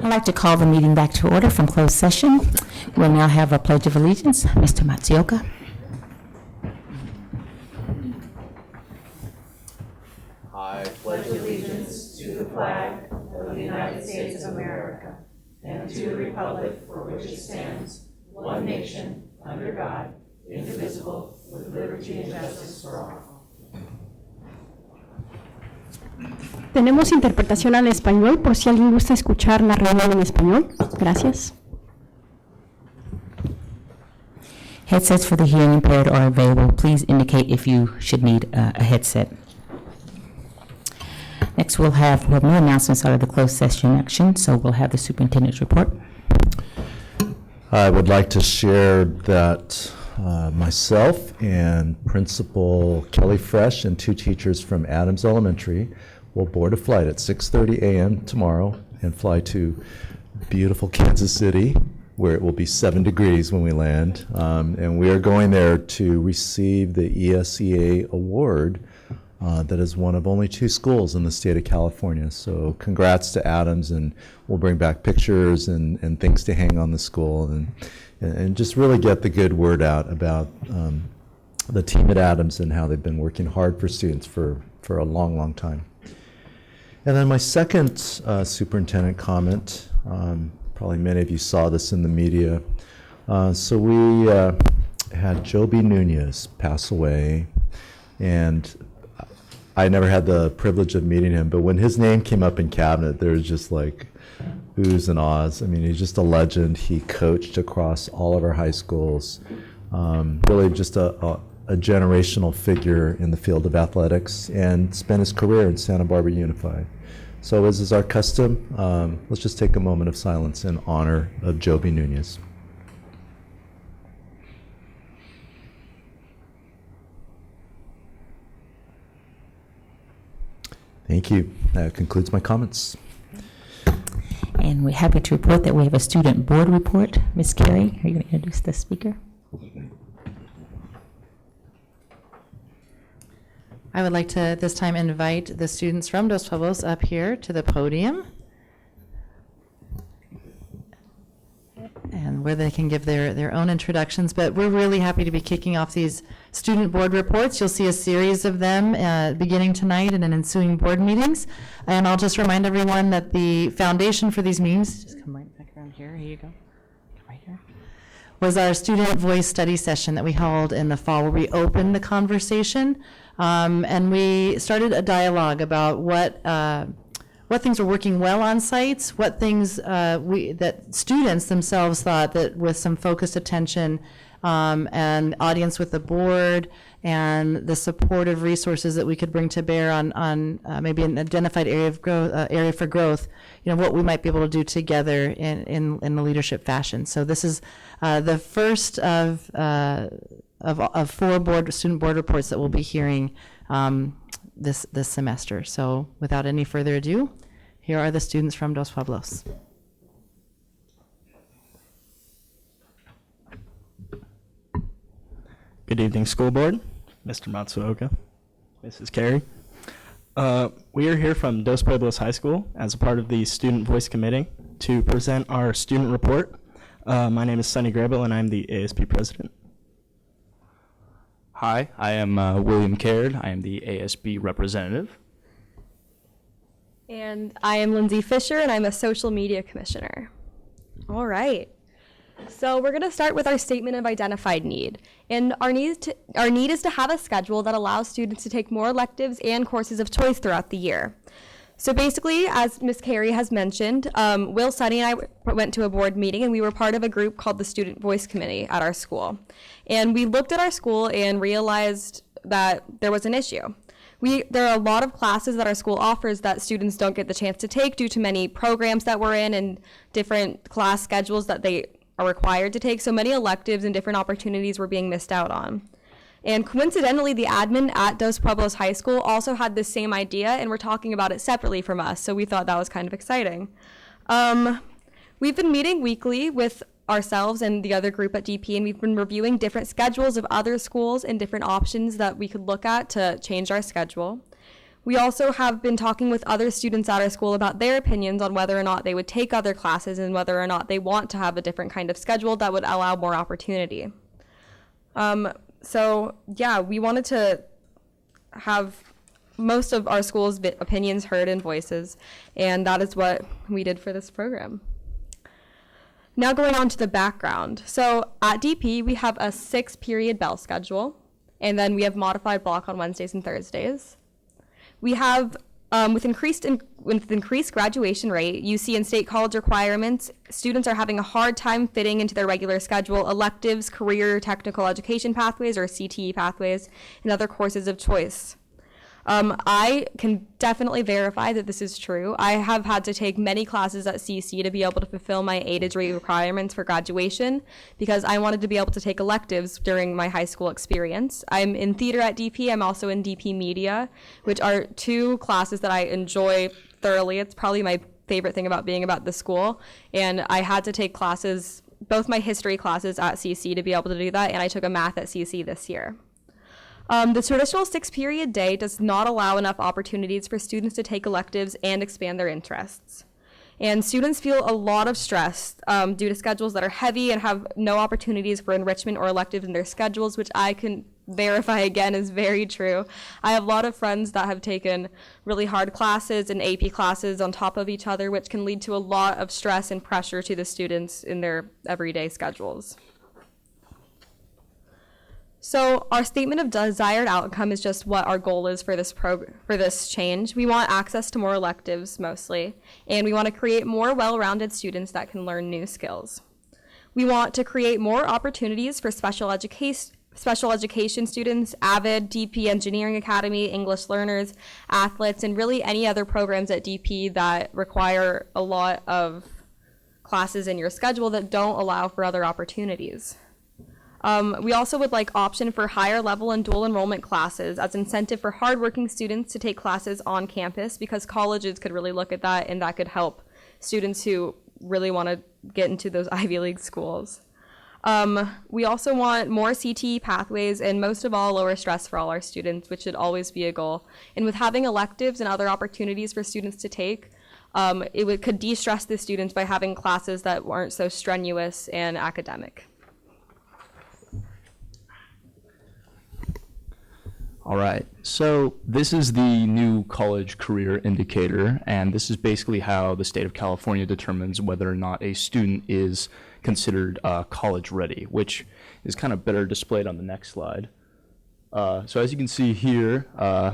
I'd like to call the meeting back to order from closed session. We'll now have a Pledge of Allegiance. Mr. Matsuoka. I pledge allegiance to the flag of the United States of America and to the republic for which it stands, one nation, under God, indivisible, with liberty and justice for all. Tenemos interpretación al español por si alguien gusta escuchar la reunión en español. Gracias. Headsets for the hearing impaired are available. Please indicate if you should need a headset. Next, we'll have more announcements out of the closed session action, so we'll have the Superintendent's Report. I would like to share that myself and Principal Kelly Fresh and 2 teachers from Adams Elementary will board a flight at 6:30 a.m. tomorrow and fly to beautiful Kansas City, where it will be 7 degrees when we land. And we are going there to receive the ESEA award that is one of only 2 schools in the state of California. So congrats to Adams, and we'll bring back pictures and things to hang on the school and just really get the good word out about the team at Adams and how they've been working hard for students for a long, long time. And then my second superintendent comment, probably many of you saw this in the media. So we had Joby Nunez pass away, and I never had the privilege of meeting him, but when his name came up in cabinet, there was just like oohs and ahs. I mean, he's just a legend. He coached across all of our high schools. Really just a generational figure in the field of athletics, and spent his career in Santa Barbara Unified. So as is our custom, let's just take a moment of silence in honor of Joby Nunez. Thank you. That concludes my comments. And we're happy to report that we have a student board report. Ms. Carey, are you going to introduce the speaker? I would like to this time invite the students from Dos Pueblos up here to the podium, and where they can give their own introductions. But we're really happy to be kicking off these student board reports. You'll see a series of them beginning tonight and in ensuing board meetings. And I'll just remind everyone that the foundation for these meetings, just come right back around here, here you go, right here, was our student voice study session that we held in the fall, where we opened the conversation and we started a dialogue about what things were working well on sites, what things that students themselves thought that with some focused attention and audience with the board and the supportive resources that we could bring to bear on maybe an identified area of growth, area for growth, you know, what we might be able to do together in a leadership fashion. So this is the first of 4 student board reports that we'll be hearing this semester. So without any further ado, here are the students from Dos Pueblos. Good evening, school board, Mr. Matsuoka, Mrs. Carey. We are here from Dos Pueblos High School as a part of the Student Voice Committee to present our student report. My name is Sonny Grable, and I'm the ASB president. Hi, I am William Caird. I am the ASB representative. And I am Lindsay Fisher, and I'm a social media commissioner. All right. So we're going to start with our statement of identified need. And our need is to have a schedule that allows students to take more electives and courses of choice throughout the year. So basically, as Ms. Carey has mentioned, Will, Sunny, and I went to a board meeting, and we were part of a group called the Student Voice Committee at our school. And we looked at our school and realized that there was an issue. There are a lot of classes that our school offers that students don't get the chance to take due to many programs that we're in and different class schedules that they are required to take. So many electives and different opportunities were being missed out on. And coincidentally, the admin at Dos Pueblos High School also had the same idea, and we're talking about it separately from us, so we thought that was kind of exciting. We've been meeting weekly with ourselves and the other group at DP, and we've been reviewing different schedules of other schools and different options that we could look at to change our schedule. We also have been talking with other students at our school about their opinions on whether or not they would take other classes and whether or not they want to have a different kind of schedule that would allow more opportunity. So yeah, we wanted to have most of our school's opinions heard in voices, and that is what we did for this program. Now going on to the background. So at DP, we have a 6-period bell schedule, and then we have modified block on Wednesdays and Thursdays. We have, with increased graduation rate, UC and state college requirements, students are having a hard time fitting into their regular schedule, electives, career technical education pathways, or CTE pathways, and other courses of choice. I can definitely verify that this is true. I have had to take many classes at CC to be able to fulfill my A degree requirements for graduation because I wanted to be able to take electives during my high school experience. I'm in theater at DP. I'm also in DP Media, which are 2 classes that I enjoy thoroughly. It's probably my favorite thing about being about the school. And I had to take classes, both my history classes at CC to be able to do that, and I took a math at CC this year. The traditional 6-period day does not allow enough opportunities for students to take electives and expand their interests. And students feel a lot of stress due to schedules that are heavy and have no opportunities for enrichment or electives in their schedules, which I can verify again is very true. I have a lot of friends that have taken really hard classes and AP classes on top of each other, which can lead to a lot of stress and pressure to the students in their everyday schedules. So our statement of desired outcome is just what our goal is for this change. We want access to more electives mostly, and we want to create more well-rounded students that can learn new skills. We want to create more opportunities for special education students, AVID, DP Engineering Academy, English learners, athletes, and really any other programs at DP that require a lot of classes in your schedule that don't allow for other opportunities. We also would like option for higher level and dual enrollment classes as incentive for hardworking students to take classes on campus, because colleges could really look at that and that could help students who really want to get into those Ivy League schools. We also want more CTE pathways and most of all lower stress for all our students, which should always be a goal. And with having electives and other opportunities for students to take, could de-stress the students by having classes that aren't so strenuous and academic. All right, so this is the new college career indicator, and this is basically how the state of California determines whether or not a student is considered college ready, which is kind of better displayed on the next slide. So as you can see here,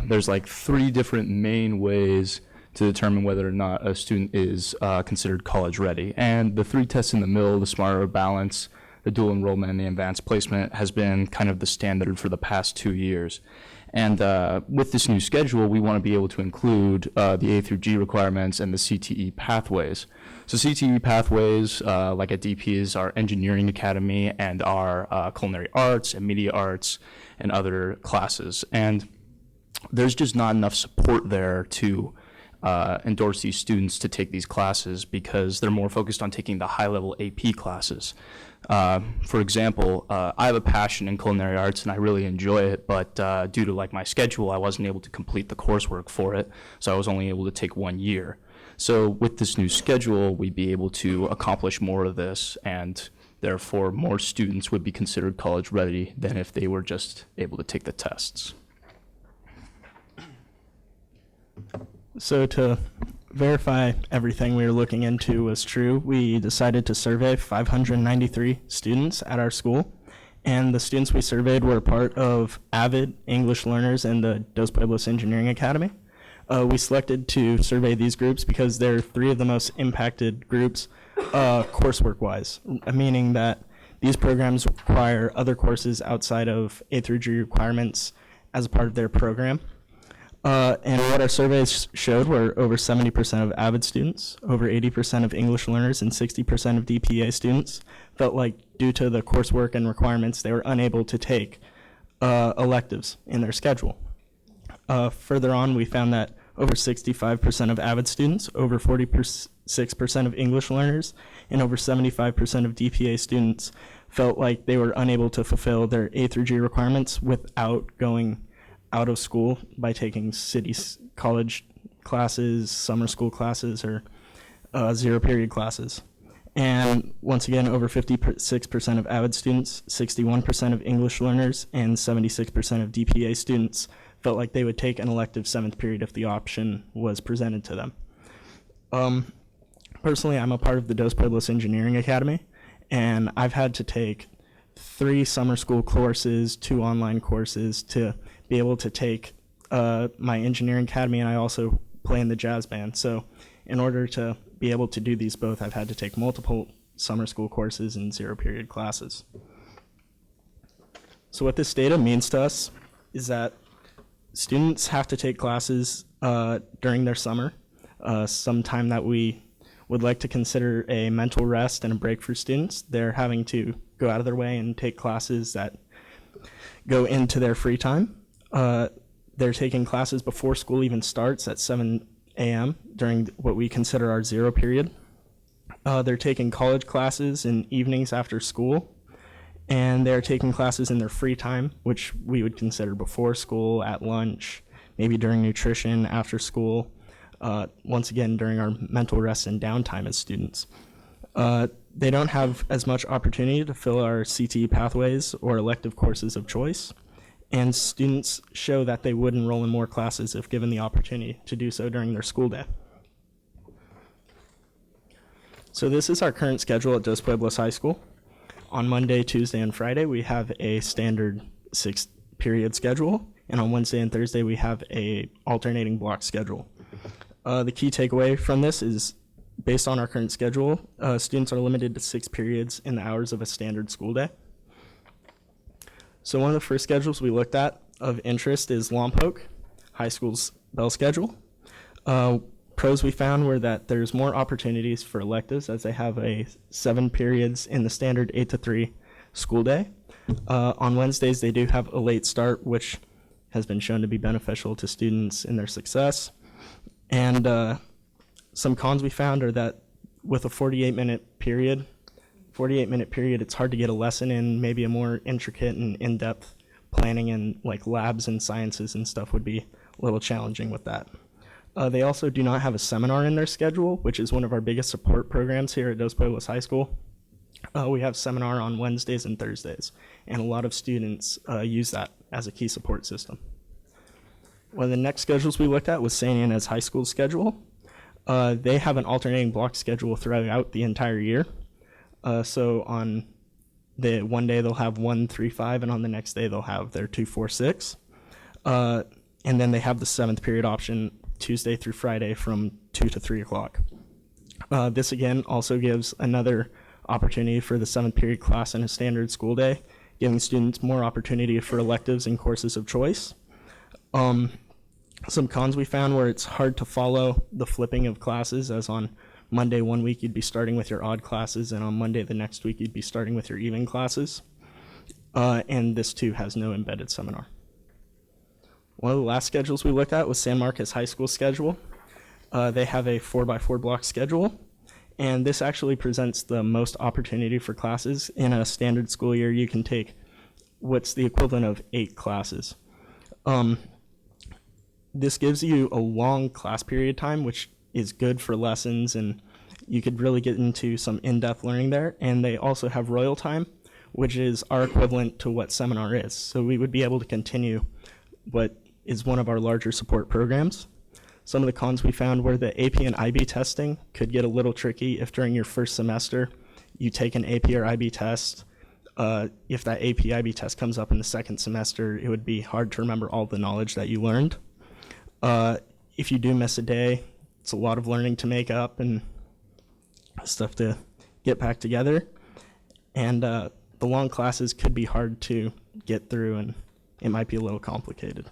there's like 3 different main ways to determine whether or not a student is considered college ready. And the 3 tests in the middle, the SMART balance, the dual enrollment, and the advanced placement has been kind of the standard for the past 2 years. And with this new schedule, we want to be able to include the A through G requirements and the CTE pathways. So CTE pathways, like at DP, is our engineering academy and our culinary arts and media arts and other classes. And there's just not enough support there to endorse these students to take these classes because they're more focused on taking the high-level AP classes. For example, I have a passion in culinary arts and I really enjoy it, but due to like my schedule, I wasn't able to complete the coursework for it, so I was only able to take 1 year. So with this new schedule, we'd be able to accomplish more of this, and therefore more students would be considered college ready than if they were just able to take the tests. So to verify everything we were looking into was true, we decided to survey 593 students at our school, and the students we surveyed were part of AVID, English learners, and the Dos Pueblos Engineering Academy. We selected to survey these groups because they're 3 of the most impacted groups coursework-wise, meaning that these programs require other courses outside of A through G requirements as a part of their program. And what our surveys showed were over 70% of AVID students, over 80% of English learners, and 60% of DPA students felt like due to the coursework and requirements, they were unable to take electives in their schedule. Further on, we found that over 65% of AVID students, over 46% of English learners, and over 75% of DPA students felt like they were unable to fulfill their A through G requirements without going out of school by taking college classes, summer school classes, or zero period classes. And once again, over 56% of AVID students, 61% of English learners, and 76% of DPA students felt like they would take an elective 7th period if the option was presented to them. Personally, I'm a part of the Dos Pueblos Engineering Academy, and I've had to take 3 summer school courses, 2 online courses to be able to take my engineering academy, and I also play in the jazz band. So in order to be able to do these both, I've had to take multiple summer school courses and zero period classes. So what this data means to us is that students have to take classes during their summer, some time that we would like to consider a mental rest and a break for students. They're having to go out of their way and take classes that go into their free time. They're taking classes before school even starts at 7 a.m. during what we consider our zero period. They're taking college classes in evenings after school, and they're taking classes in their free time, which we would consider before school, at lunch, maybe during nutrition, after school, once again during our mental rest and downtime as students. They don't have as much opportunity to fill our CTE pathways or elective courses of choice, and students show that they would enroll in more classes if given the opportunity to do so during their school day. So this is our current schedule at Dos Pueblos High School. On Monday, Tuesday, and Friday, we have a standard 6-period schedule, and on Wednesday and Thursday, we have a alternating block schedule. The key takeaway from this is, based on our current schedule, students are limited to 6 periods in the hours of a standard school day. So one of the first schedules we looked at of interest is Lompoc, high school's bell schedule. Pros we found were that there's more opportunities for electives as they have 7 periods in the standard 8 to 3 school day. On Wednesdays, they do have a late start, which has been shown to be beneficial to students in their success. And some cons we found are that with a 48-minute period, it's hard to get a lesson in. Maybe a more intricate and in-depth planning in like labs and sciences and stuff would be a little challenging with that. They also do not have a seminar in their schedule, which is one of our biggest support programs here at Dos Pueblos High School. We have seminar on Wednesdays and Thursdays, and a lot of students use that as a key support system. One of the next schedules we looked at was St. Anna's High School schedule. They have an alternating block schedule throughout the entire year. So on the one day they'll have 1-3-5, and on the next day they'll have their 2-4-6. And then they have the 7th period option Tuesday through Friday from 2 to 3 o'clock. This again also gives another opportunity for the 7th period class in a standard school day, giving students more opportunity for electives and courses of choice. Some cons we found were it's hard to follow the flipping of classes, as on Monday one week you'd be starting with your odd classes, and on Monday the next week you'd be starting with your even classes. And this too has no embedded seminar. One of the last schedules we looked at was San Marcos High School schedule. They have a 4x4 block schedule, and this actually presents the most opportunity for classes. In a standard school year, you can take what's the equivalent of 8 classes. This gives you a long class period time, which is good for lessons, and you could really get into some in-depth learning there. And they also have Royal Time, which is our equivalent to what seminar is. So we would be able to continue what is one of our larger support programs. Some of the cons we found were that AP and IB testing could get a little tricky if during your first semester you take an AP or IB test. If that AP IB test comes up in the second semester, it would be hard to remember all the knowledge that you learned. If you do miss a day, it's a lot of learning to make up and stuff to get back together. And the long classes could be hard to get through, and it might be a little complicated.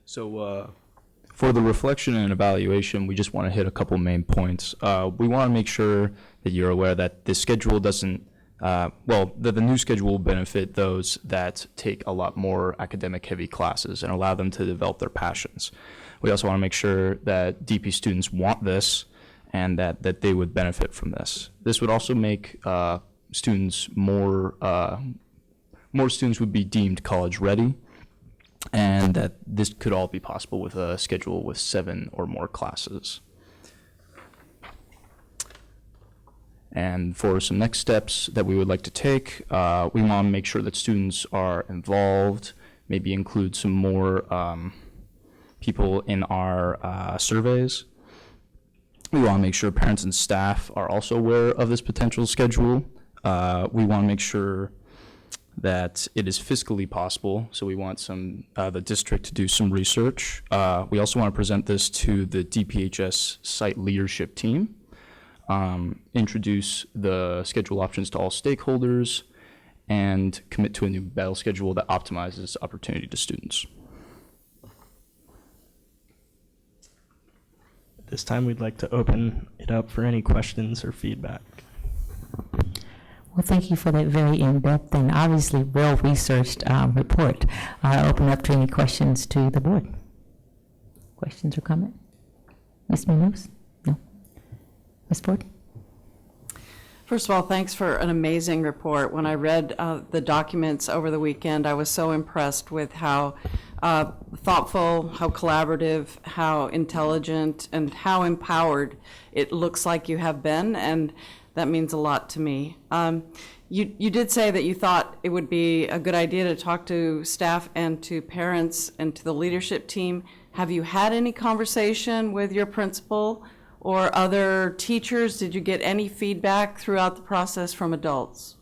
So for the reflection and evaluation, we just want to hit a couple main points. We want to make sure that you're aware that the schedule doesn't, that the new schedule will benefit those that take a lot more academic heavy classes and allow them to develop their passions. We also want to make sure that DP students want this and that they would benefit from this. This would also make students more more students would be deemed college ready, and that this could all be possible with a schedule with 7 or more classes. And for some next steps that we would like to take, we want to make sure that students are involved, maybe include some more people in our surveys. We want to make sure parents and staff are also aware of this potential schedule. We want to make sure that it is fiscally possible, so we want the district to do some research. We also want to present this to the DPHS site leadership team, introduce the schedule options to all stakeholders, and commit to a new battle schedule that optimizes opportunity to students. At this time, we'd like to open it up for any questions or feedback. Well, thank you for that very in-depth and obviously well-researched report. I'll open up to any questions to the board. Questions or comment? Ms. Munoz? No? Ms. Ford? First of all, thanks for an amazing report. When I read the documents over the weekend, I was so impressed with how thoughtful, how collaborative, how intelligent, and how empowered it looks like you have been, and that means a lot to me. You did say that you thought it would be a good idea to talk to staff and to parents and to the leadership team. Have you had any conversation with your principal or other teachers? Did you get any feedback throughout the process from adults?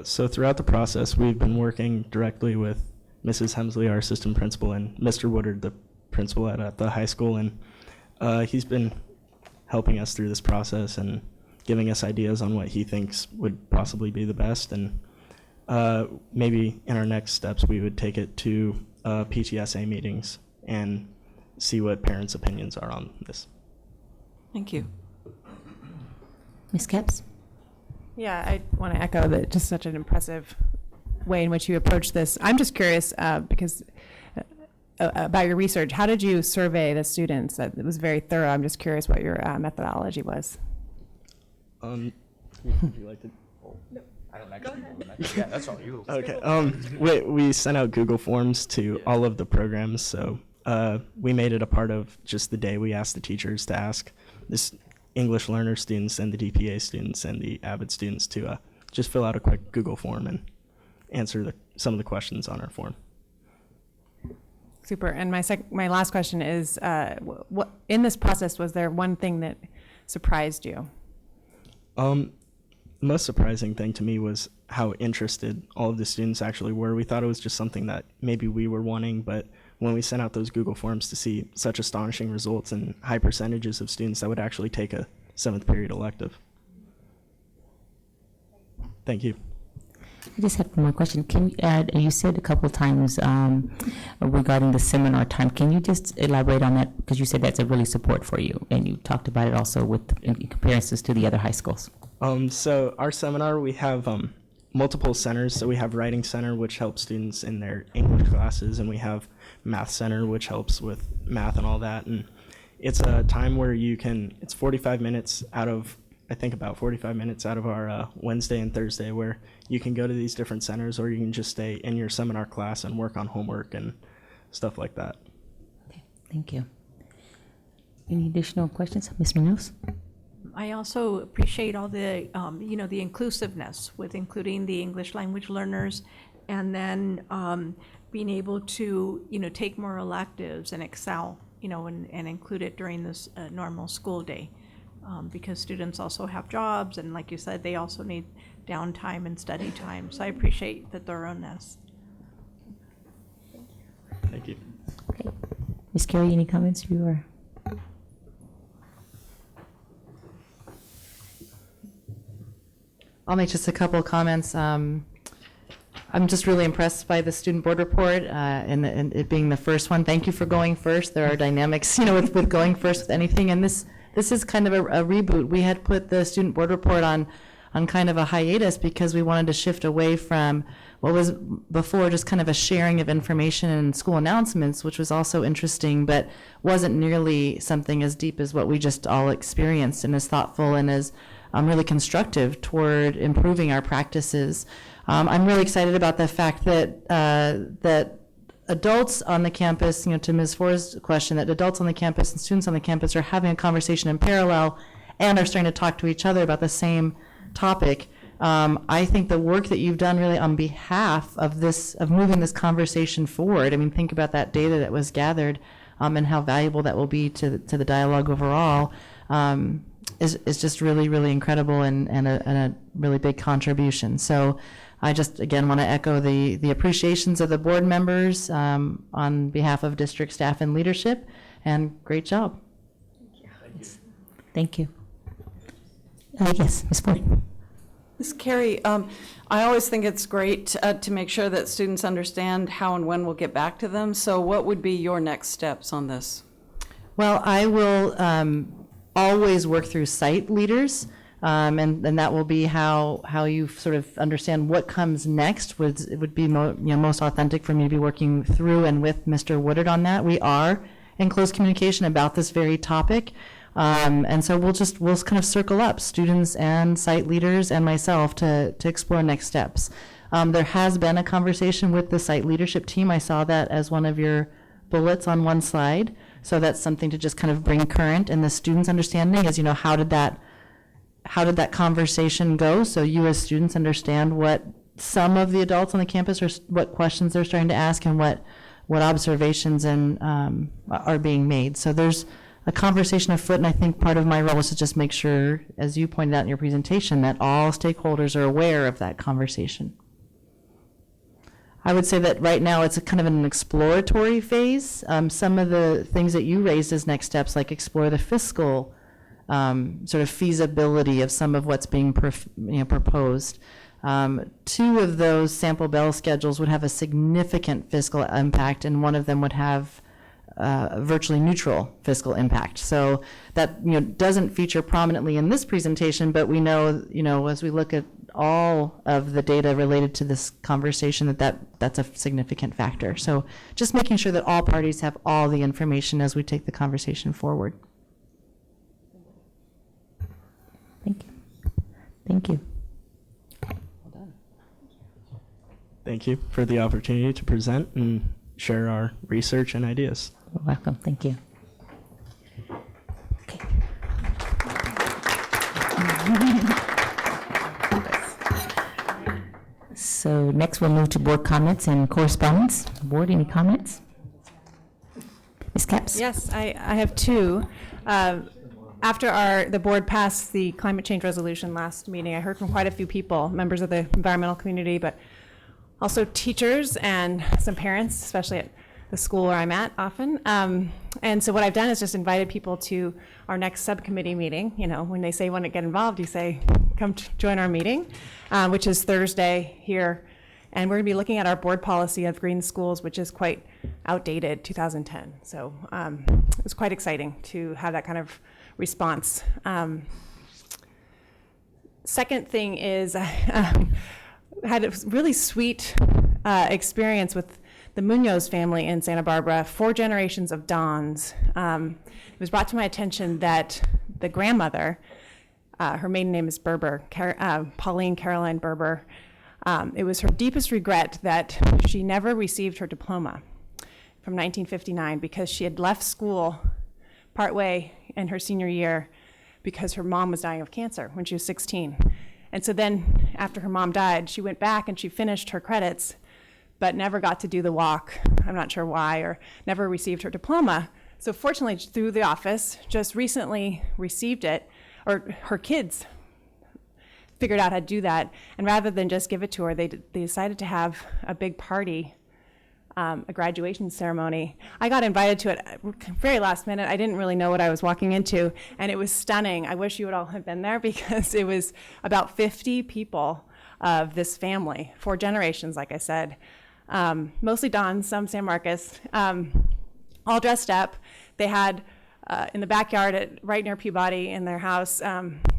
So throughout the process, we've been working directly with Mrs. Hemsley, our assistant principal, and Mr. Woodard, the principal at the high school, and he's been helping us through this process and giving us ideas on what he thinks would possibly be the best. And maybe in our next steps, we would take it to PTSA meetings and see what parents' opinions are on this. Thank you. Ms. Capps? Yeah, I want to echo that just such an impressive way in which you approach this. I'm just curious because about your research. How did you survey the students? It was very thorough. I'm just curious what your methodology was. Would you like to? No. I don't actually know. Yeah, that's all you. Okay. We sent out Google Forms to all of the programs, so we made it a part of just the day. We asked the teachers to ask this English learner students and the DPA students and the AVID students to just fill out a quick Google form and answer some of the questions on our form. Super. And my last question is, what in this process, was there one thing that surprised you? The most surprising thing to me was how interested all of the students actually were. We thought it was just something that maybe we were wanting, but when we sent out those Google Forms to see such astonishing results and high percentages of students that would actually take a 7th period elective. Thank you. I just have one more question. Can you add, you said a couple of times regarding the seminar time. Can you just elaborate on that? Because you said that's a really support for you, and you talked about it also in comparisons to the other high schools. So our seminar, we have multiple centers. So we have Writing Center, which helps students in their English classes, and we have Math Center, which helps with math and all that. And it's a time where it's 45 minutes out of, I think about 45 minutes out of our Wednesday and Thursday, where you can go to these different centers, or you can just stay in your seminar class and work on homework and stuff like that. Okay, thank you. Any additional questions? Ms. Munoz? I also appreciate all the, the inclusiveness with including the English language learners, and then being able to, take more electives and excel, and include it during this normal school day. Because students also have jobs, and like you said, they also need downtime and study time. So I appreciate the thoroughness. Thank you. Okay. Ms. Carey, any comments? You are. I'll make just a couple of comments. I'm just really impressed by the student board report and it being the first one. Thank you for going first. There are dynamics, with going first with anything, and this is kind of a reboot. We had put the student board report on kind of a hiatus because we wanted to shift away from what was before just kind of a sharing of information and school announcements, which was also interesting, but wasn't nearly something as deep as what we just all experienced and as thoughtful and as really constructive toward improving our practices. I'm really excited about the fact that that adults on the campus, to Ms. Ford's question, that adults on the campus and students on the campus are having a conversation in parallel and are starting to talk to each other about the same topic. I think the work that you've done really on behalf of this, of moving this conversation forward, I mean, think about that data that was gathered and how valuable that will be to the dialogue overall, is just really, really incredible and a really big contribution. So I just, again, want to echo the appreciations of the board members on behalf of district staff and leadership, and great job. Thank you. Yes, Ms. Ford. Ms. Carey, I always think it's great to make sure that students understand how and when we'll get back to them. So what would be your next steps on this? Well, I will always work through site leaders, and that will be how you sort of understand what comes next. It would be most authentic for me to be working through and with Mr. Woodard on that. We are in close communication about this very topic. And so we'll kind of circle up, students and site leaders and myself, to explore next steps. There has been a conversation with the site leadership team. I saw that as one of your bullets on one slide. So that's something to just kind of bring current. And the students' understanding is, how did that conversation go? So you as students understand what some of the adults on the campus, or what questions they're starting to ask, and what observations are being made. So there's a conversation afoot, and I think part of my role is to just make sure, as you pointed out in your presentation, that all stakeholders are aware of that conversation. I would say that right now it's a kind of an exploratory phase. Some of the things that you raised as next steps, like explore the fiscal sort of feasibility of some of what's being proposed. Two of those sample bell schedules would have a significant fiscal impact, and one of them would have virtually neutral fiscal impact. So that doesn't feature prominently in this presentation, but we know as we look at all of the data related to this conversation that's a significant factor. So just making sure that all parties have all the information as we take the conversation forward. Thank you. Thank you. Thank you for the opportunity to present and share our research and ideas. You're welcome. Thank you. Okay. So next we'll move to board comments and correspondence. Board, any comments? Ms. Capps? Yes, I have two. After the board passed the climate change resolution last meeting, I heard from quite a few people, members of the environmental community, but also teachers and some parents, especially at the school where I'm at often. And so what I've done is just invited people to our next subcommittee meeting. When they say want to get involved, you say, come join our meeting, which is Thursday here. And we're going to be looking at our board policy of green schools, which is quite outdated, 2010. So it was quite exciting to have that kind of response. Second thing is I had a really sweet experience with the Munoz family in Santa Barbara, 4 generations of Dons. It was brought to my attention that the grandmother, her maiden name is Berber, Pauline Caroline Berber. It was her deepest regret that she never received her diploma from 1959 because she had left school partway in her senior year because her mom was dying of cancer when she was 16. And so then after her mom died, she went back and she finished her credits, but never got to do the walk. I'm not sure why, or never received her diploma. So fortunately, through the office, just recently received it, or her kids figured out how to do that. And rather than just give it to her, they decided to have a big party, a graduation ceremony. I got invited to it very last minute. I didn't really know what I was walking into, and it was stunning. I wish you would all have been there because it was about 50 people of this family, 4 generations, like I said. Mostly Don, some San Marcos, all dressed up. They had in the backyard right near Peabody in their house,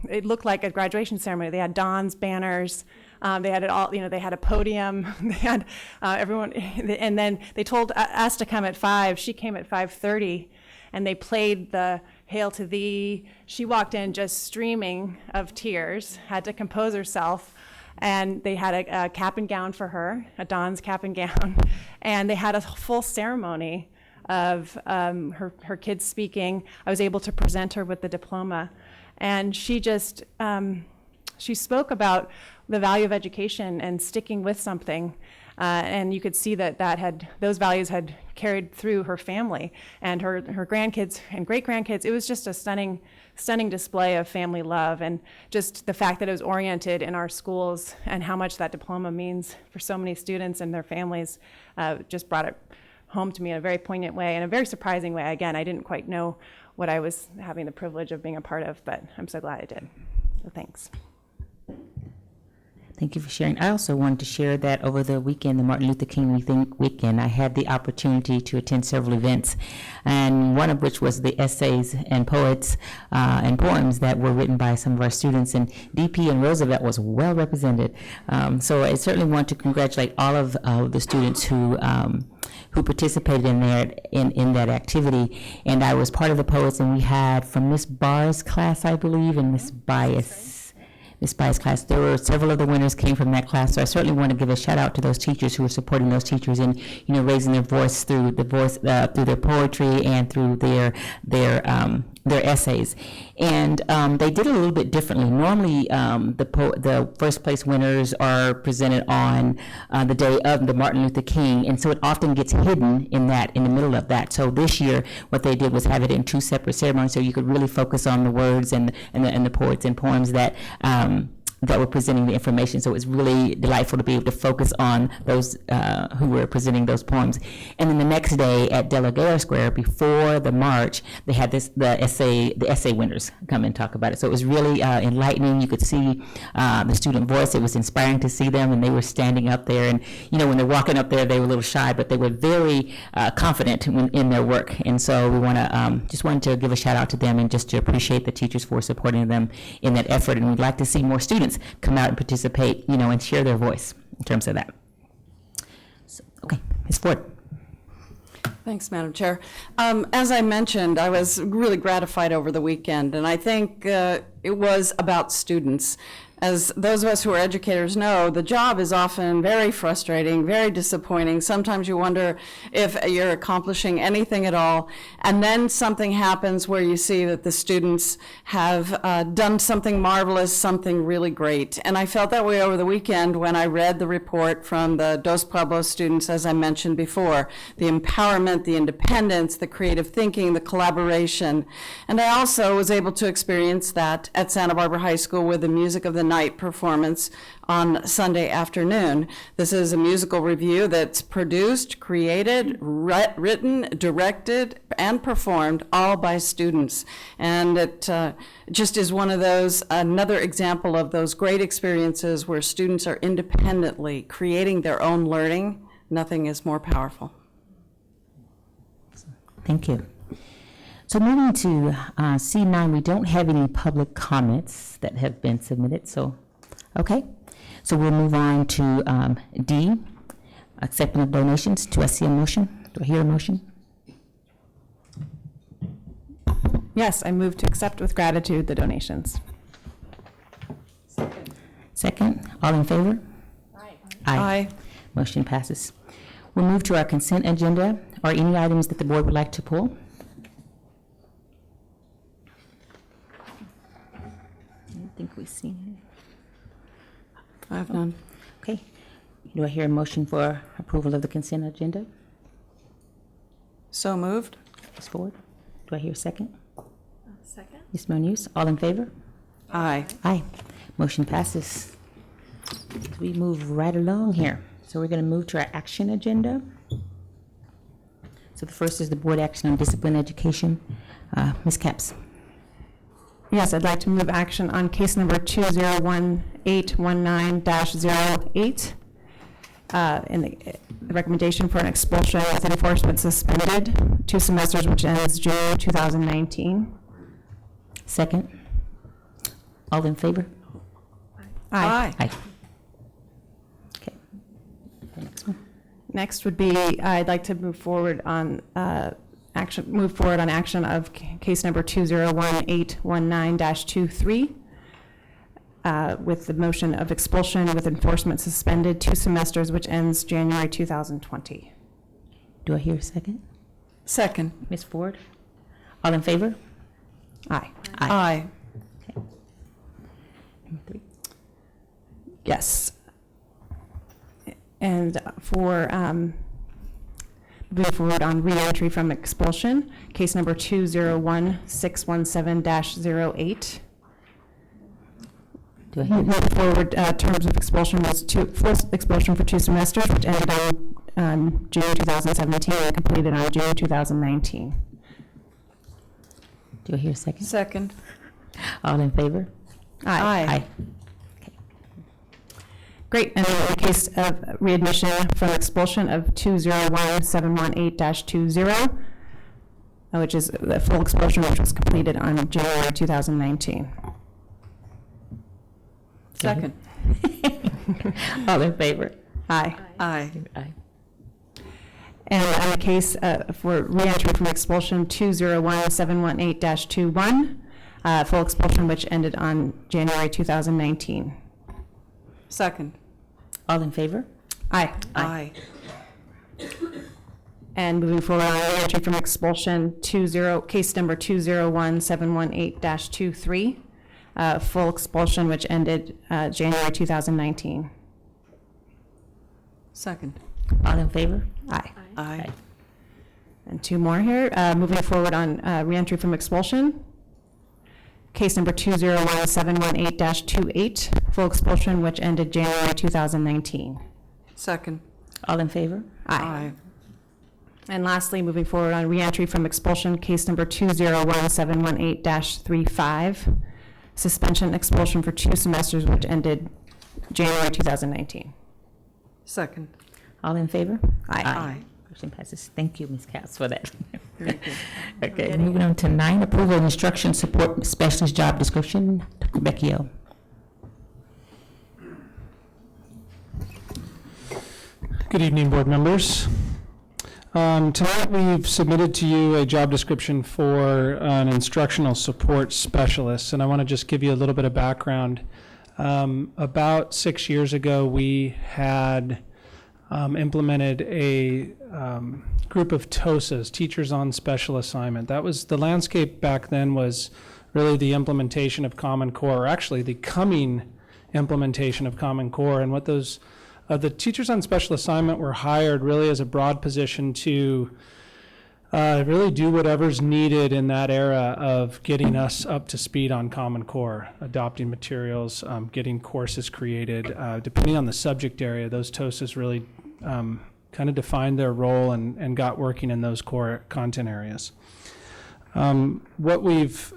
it looked like a graduation ceremony. They had Don's banners. They had it all, they had a podium. They had everyone, and then they told us to come at 5. She came at 5:30, and they played the Hail to thee. She walked in just streaming of tears, had to compose herself, and they had a cap and gown for her, a Dawn's cap and gown, and they had a full ceremony of her kids speaking. I was able to present her with the diploma, and she just, she spoke about the value of education and sticking with something. And you could see that those values had carried through her family and her grandkids and great-grandkids. It was just a stunning display of family love, and just the fact that it was oriented in our schools and how much that diploma means for so many students and their families just brought it home to me in a very poignant way and a very surprising way. Again, I didn't quite know what I was having the privilege of being a part of, but I'm so glad I did. So thanks. Thank you for sharing. I also wanted to share that over the weekend, the Martin Luther King weekend, I had the opportunity to attend several events, and one of which was the essays and poets and poems that were written by some of our students, and DP and Roosevelt was well represented. So I certainly want to congratulate all of the students who participated in that activity. And I was part of the poets, and we had from Miss Barr's class, I believe, and Miss Bias class. There were several of the winners came from that class, so I certainly want to give a shout out to those teachers who are supporting those teachers and raising their voice through their poetry and through their essays. And they did it a little bit differently. Normally, the first place winners are presented on the day of the Martin Luther King, and so it often gets hidden in the middle of that. So this year, what they did was have it in two separate ceremonies, so you could really focus on the words and the poets and poems that were presenting the information. So it was really delightful to be able to focus on those who were presenting those poems. And then the next day at Delegator Square, before the march, they had the essay winners come and talk about it. So it was really enlightening. You could see the student voice. It was inspiring to see them, and they were standing up there. And when they're walking up there, they were a little shy, but they were very confident in their work. And so we just wanted to give a shout out to them and just to appreciate the teachers for supporting them in that effort. And we'd like to see more students come out and participate, and share their voice in terms of that. So, okay, Ms. Ford. Thanks, Madam Chair. As I mentioned, I was really gratified over the weekend, and I think it was about students. As those of us who are educators know, the job is often very frustrating, very disappointing. Sometimes you wonder if you're accomplishing anything at all. And then something happens where you see that the students have done something marvelous, something really great. And I felt that way over the weekend when I read the report from the Dos Pueblos students, as I mentioned before, the empowerment, the independence, the creative thinking, the collaboration. And I also was able to experience that at Santa Barbara High School with the Music of the Night performance on Sunday afternoon. This is a musical review that's produced, created, written, directed, and performed all by students. And it just is one of those, another example of those great experiences where students are independently creating their own learning. Nothing is more powerful. Thank you. So moving to C9, we don't have any public comments that have been submitted, so, okay. So we'll move on to D, accepting of donations. Do I see a motion? Do I hear a motion? Yes, I move to accept with gratitude the donations. Second, all in favor? Aye. Aye. Motion passes. We'll move to our consent agenda. Are any items that the board would like to pull? I think we've seen it. I have none. Okay. Do I hear a motion for approval of the consent agenda? So moved. Ms. Ford? Do I hear a second? Second. Ms. Moniz, all in favor? Aye. Aye. Motion passes. We move right along here. So we're going to move to our action agenda. So the first is the board action on discipline education. Ms. Capps. Yes, I'd like to move action on case number 201819-08. In the recommendation for an expulsion with enforcement suspended 2 semesters, which ends June 2019. Second. All in favor? Aye. Aye. Okay. The next one. Next would be, I'd like to move forward on move forward on action of case number 201819-23 with the motion of expulsion with enforcement suspended 2 semesters, which ends January 2020. Do I hear a second? Second. Ms. Ford? All in favor? Aye. Aye. Number 3. Yes. And for moving forward on reentry from expulsion, case number 201617-08. Do I hear? Moving forward, terms of expulsion was full expulsion for 2 semesters, which ended on June 2017 and completed on June 2019. Do I hear a second? Second. All in favor? Aye. Great, and then in the case of readmission from expulsion of 201718-20, which is the full expulsion, which was completed on January 2019. Second. All in favor? Aye. Aye. Aye. And in the case for reentry from expulsion 201718-21, full expulsion, which ended on January 2019. Second. All in favor? Aye. Aye. And moving forward on reentry from expulsion, case number 201718-23, full expulsion, which ended January 2019. Second. All in favor? Aye. Aye. And 2 more here. Moving forward on reentry from expulsion, case number 201718-28, full expulsion, which ended January 2019. Second. All in favor? Aye. And lastly, moving forward on reentry from expulsion, case number 201718-35, suspension expulsion for 2 semesters, which ended January 2019. Second. All in favor? Aye. Motion passes. Thank you, Ms. Katz, for that. Very good. Okay, moving on to 9, approval of instruction support specialist job description. Dr. Becchio. Good evening, board members. Tonight we've submitted to you a job description for an instructional support specialist, and I want to just give you a little bit of background. About 6 years ago, we had implemented a group of TOSAs, Teachers on Special Assignment. That was, the landscape back then was really the implementation of Common Core, or actually the coming implementation of Common Core. And what those, the Teachers on Special Assignment were hired really as a broad position to really do whatever's needed in that era of getting us up to speed on Common Core, adopting materials, getting courses created. Depending on the subject area, those TOSAs really kind of defined their role and got working in those core content areas. What we've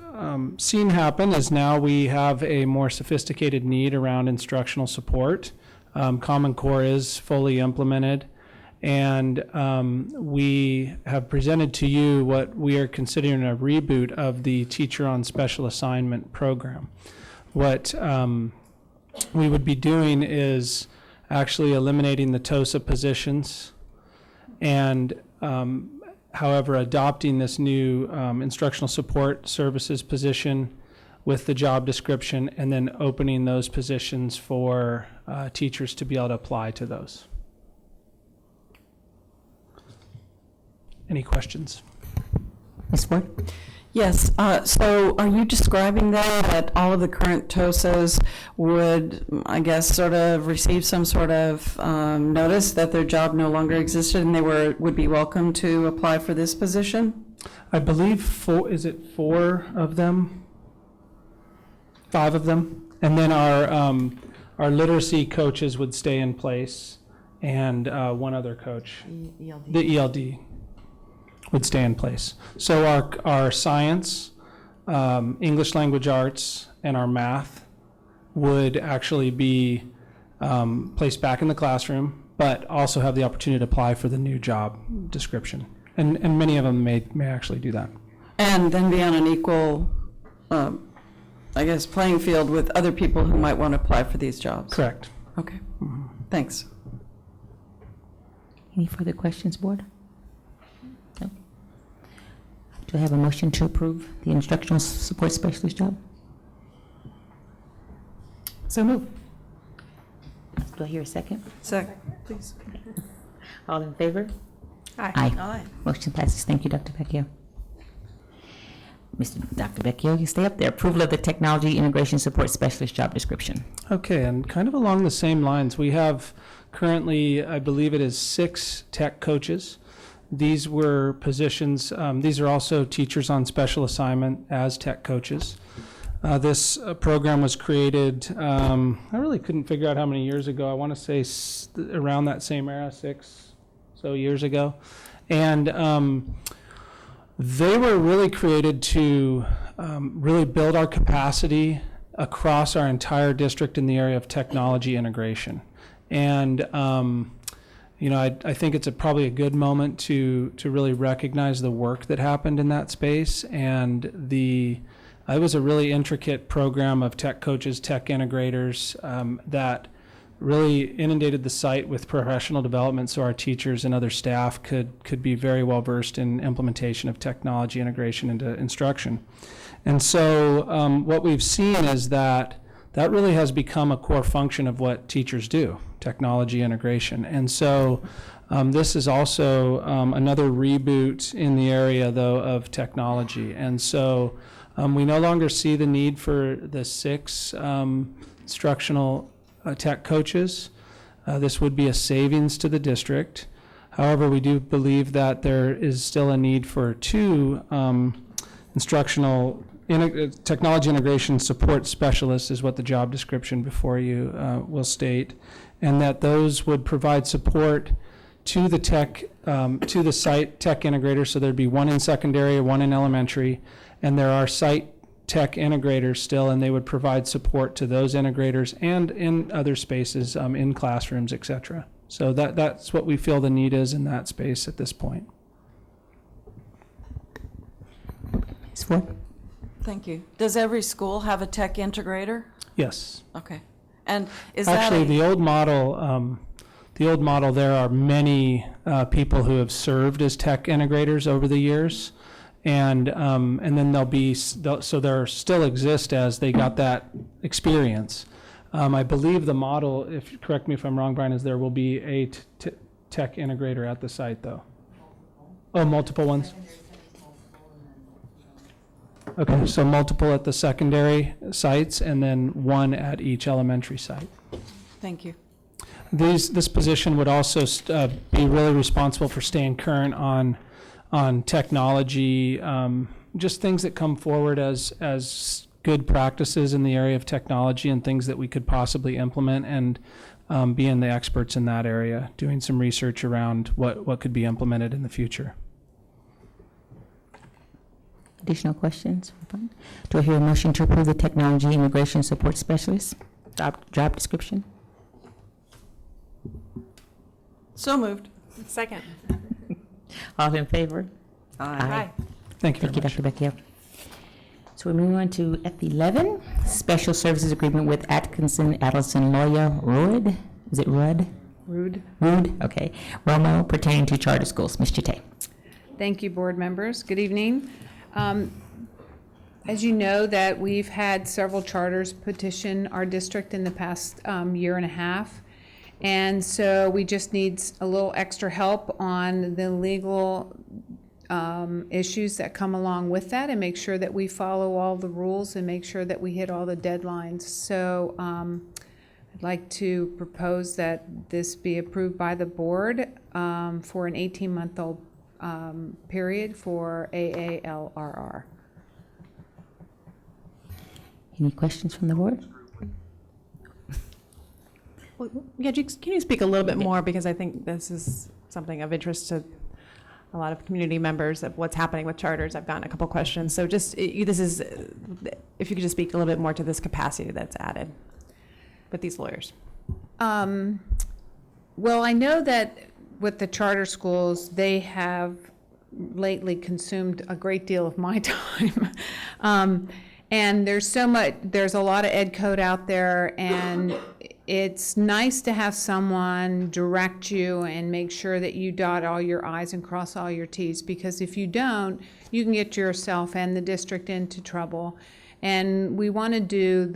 seen happen is now we have a more sophisticated need around instructional support. Common Core is fully implemented, and we have presented to you what we are considering a reboot of the Teacher on Special Assignment program. What we would be doing is actually eliminating the TOSA positions and however adopting this new instructional support services position with the job description, and then opening those positions for teachers to be able to apply to those. Any questions? Ms. Ford? Yes, so are you describing then that all of the current TOSAs would, I guess, sort of receive some sort of notice that their job no longer existed and they would be welcome to apply for this position? I believe 4 of them? 5 of them? And then our literacy coaches would stay in place, and one other coach. The ELD would stay in place. So our science, English language arts, and our math would actually be placed back in the classroom, but also have the opportunity to apply for the new job description. And many of them may actually do that. And then be on an equal, I guess, playing field with other people who might want to apply for these jobs. Correct. Okay, thanks. Any further questions, board? No. Do I have a motion to approve the instructional support specialist job? So move. Do I hear a second? Second, please. All in favor? Aye. Aye. Motion passes. Thank you, Dr. Vecchio. Dr. Vecchio, you stay up there. Approval of the technology integration support specialist job description. Okay, and kind of along the same lines, we have currently, I believe it is 6 tech coaches. These were positions, these are also teachers on special assignment as tech coaches. This program was created, I really couldn't figure out how many years ago. I want to say around that same era, 6 so years ago. And they were really created to really build our capacity across our entire district in the area of technology integration. And you know, I think it's probably a good moment to really recognize the work that happened in that space. And it was a really intricate program of tech coaches, tech integrators that really inundated the site with professional development so our teachers and other staff could be very well versed in implementation of technology integration into instruction. And so what we've seen is that really has become a core function of what teachers do, technology integration. And so this is also another reboot in the area, though, of technology. And so we no longer see the need for the 6 instructional tech coaches. This would be a savings to the district. However, we do believe that there is still a need for 2 instructional technology integration support specialists is what the job description before you will state, and that those would provide support to the to the site tech integrators. So there'd be 1 in secondary, 1 in elementary, and there are site tech integrators still, and they would provide support to those integrators and in other spaces, in classrooms, et cetera. So that's what we feel the need is in that space at this point. Ms. Ford? Thank you. Does every school have a tech integrator? Yes. Okay. And is Actually, that the old model, there are many people who have served as tech integrators over the years. And then so there still exist as they got that experience. I believe the model, correct me if I'm wrong, Brian, is there will be a tech integrator at the site, though. Oh, multiple ones? Okay, so multiple at the secondary sites and then 1 at each elementary site. Thank you. This position would also be really responsible for staying current on technology, just things that come forward as good practices in the area of technology and things that we could possibly implement, and being the experts in that area, doing some research around what could be implemented in the future. Additional questions? Do I hear a motion to approve the technology integration support specialist job description? So moved. Second. All in favor? Aye. Thank you very Thank you, much. Dr. Vecchio. So we're moving on to F11, Special Services Agreement with Atkinson, Adelson, Loya, Rudd. Is it Rudd? Rude. Rudd, okay. Romo pertaining to charter schools. Ms. Chate. Thank you, board members. Good evening. As you know, that we've had several charters petition our district in the past year and a half. And so we just need a little extra help on the legal issues that come along with that, and make sure that we follow all the rules and make sure that we hit all the deadlines. So I'd like to propose that this be approved by the board for an 18-month-old period for AALRR. Any questions from the board? Well, yeah, can you speak a little bit more, because I think this is something of interest to a lot of community members of what's happening with charters. I've gotten a couple questions. So just, this is, if you could just speak a little bit more to this capacity that's added with these lawyers. Well, I know that with the charter schools, they have lately consumed a great deal of my time. And there's a lot of ed code out there, and it's nice to have someone direct you and make sure that you dot all your I's and cross all your T's, because if you don't, you can get yourself and the district into trouble. And we want to do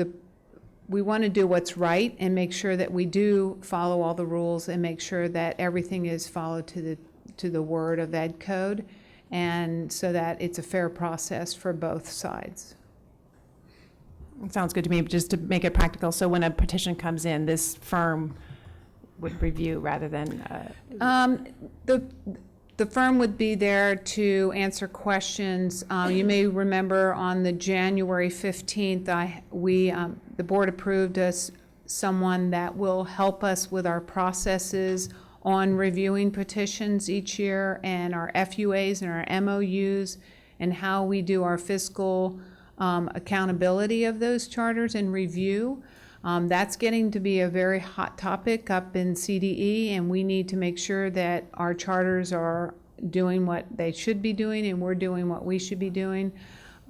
what's right and make sure that we do follow all the rules and make sure that everything is followed to the word of Ed Code, and so that it's a fair process for both sides. It sounds good to me, but just to make it practical, so when a petition comes in, this firm would review rather than... The firm would be there to answer questions. You may remember on the January 15th, the board approved us someone that will help us with our processes on reviewing petitions each year, and our FUAs and our MOUs, and how we do our fiscal accountability of those charters and review. That's getting to be a very hot topic up in CDE, and we need to make sure that our charters are doing what they should be doing and we're doing what we should be doing,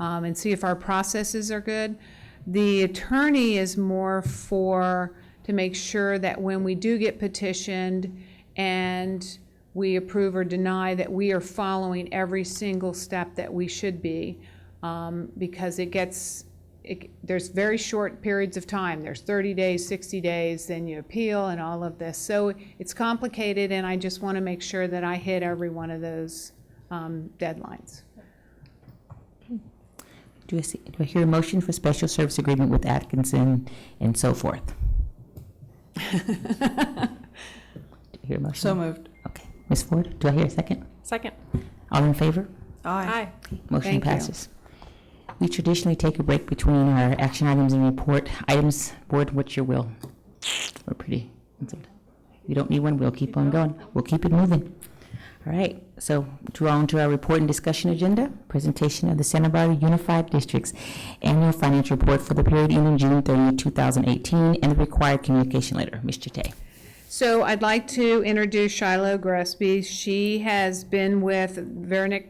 and see if our processes are good. The attorney is more to make sure that when we do get petitioned and we approve or deny, that we are following every single step that we should be. Because there's very short periods of time. There's 30 days, 60 days, then you appeal and all of this. So it's complicated, and I just want to make sure that I hit every one of those deadlines. Do I hear a motion for special service agreement with Atkinson and so forth? Do you hear a motion? So moved. Okay. Ms. Ford, do I hear a second? Second. All in favor? Aye. Motion Thank you. passes. We traditionally take a break between our action items and report items. Board, what's your will? We're pretty. You don't need one, we'll keep on going. We'll keep it moving. All right, so draw on to our report and discussion agenda. Presentation of the Santa Barbara Unified District's annual financial report for the period ending June 30, 2018, and the required communication letter. Ms. Chate. So I'd like to introduce Shiloh Gresby. She has been with Vernick,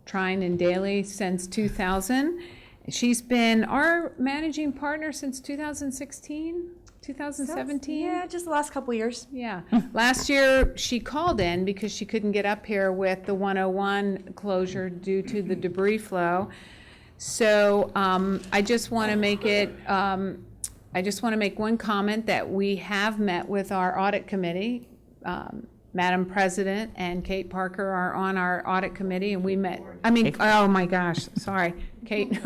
Trine, and Daly since 2000. She's been our managing partner since 2016, 2017? Yeah, just the last couple years. Yeah. Last year, she called in because she couldn't get up here with the 101 closure due to the debris flow. So I just want to make one comment that we have met with our audit committee. Madam President and Kate Parker are on our audit committee, and we met, oh my gosh, sorry, Kate.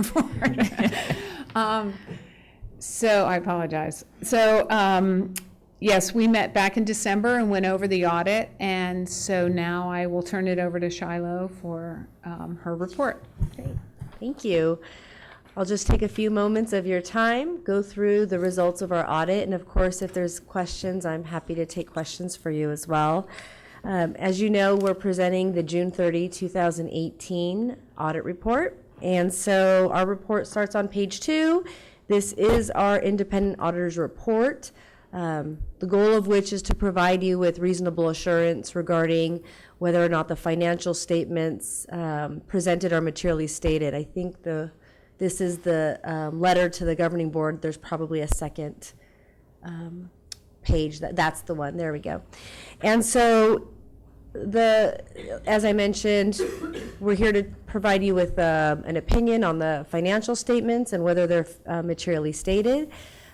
So I apologize. So yes, we met back in December and went over the audit, and so now I will turn it over to Shiloh for her report. Great. Thank you. I'll just take a few moments of your time, go through the results of our audit, and of course, if there's questions, I'm happy to take questions for you as well. As you know, we're presenting the June 30, 2018 audit report, and so our report starts on page 2. This is our independent auditor's report, the goal of which is to provide you with reasonable assurance regarding whether or not the financial statements presented are materially stated. I think this is the letter to the governing board. There's probably a second page. That's the one. There we go. And so, as I mentioned, we're here to provide you with an opinion on the financial statements and whether they're materially stated.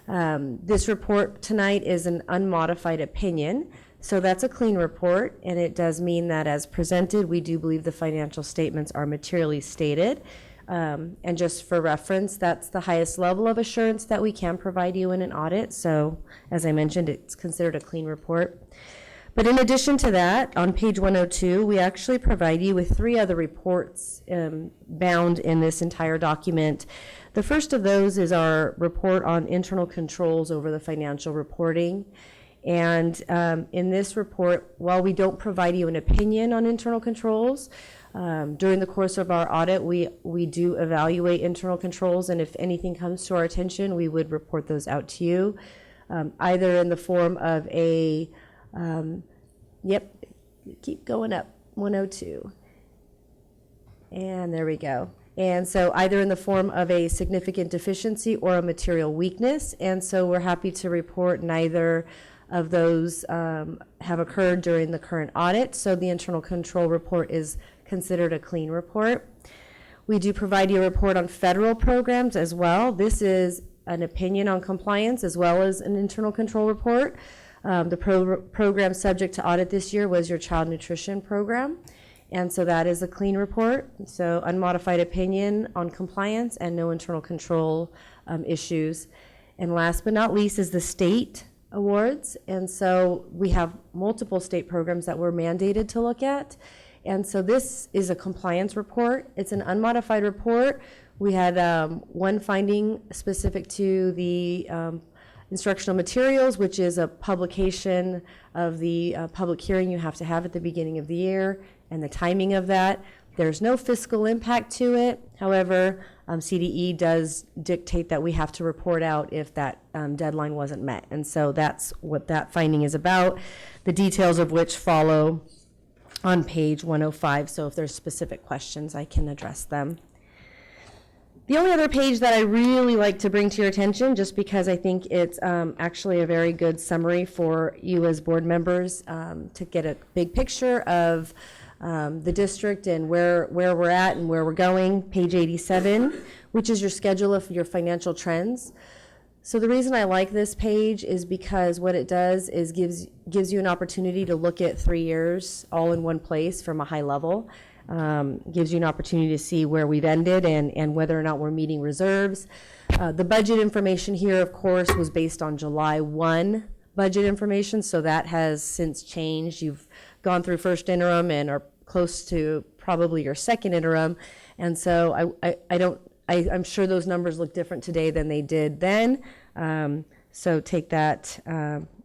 This report tonight is an unmodified opinion. So that's a clean report, and it does mean that as presented, we do believe the financial statements are materially stated. And just for reference, that's the highest level of assurance that we can provide you in an audit. So as I mentioned, it's considered a clean report. But in addition to that, on page 102, we actually provide you with 3 other reports bound in this entire document. The first of those is our report on internal controls over the financial reporting. And in this report, while we don't provide you an opinion on internal controls, during the course of our audit, we do evaluate internal controls, and if anything comes to our attention, we would report those out to you, either in the form of a, keep going up, 102. And there we go. And so either in the form of a significant deficiency or a material weakness. And so we're happy to report neither of those have occurred during the current audit. So the internal control report is considered a clean report. We do provide you a report on federal programs as well. This is an opinion on compliance as well as an internal control report. The program subject to audit this year was your child nutrition program. And so that is a clean report. So unmodified opinion on compliance and no internal control issues. And last but not least is the state awards. And so we have multiple state programs that we're mandated to look at. And so this is a compliance report. It's an unmodified report. We had one finding specific to the instructional materials, which is a publication of the public hearing you have to have at the beginning of the year and the timing of that. There's no fiscal impact to it. However, CDE does dictate that we have to report out if that deadline wasn't met. And so that's what that finding is about, the details of which follow on page 105. So if there's specific questions, I can address them. The only other page that I really like to bring to your attention, just because I think it's actually a very good summary for you as board members to get a big picture of the district and where we're at and where we're going, page 87, which is your schedule of your financial trends. So the reason I like this page is because what it does is gives you an opportunity to look at 3 years all in one place from a high level. Gives you an opportunity to see where we've ended and whether or not we're meeting reserves. The budget information here, of course, was based on July 1 budget information, so that has since changed. You've gone through first interim and are close to probably your second interim, and so I'm sure those numbers look different today than they did then. So take that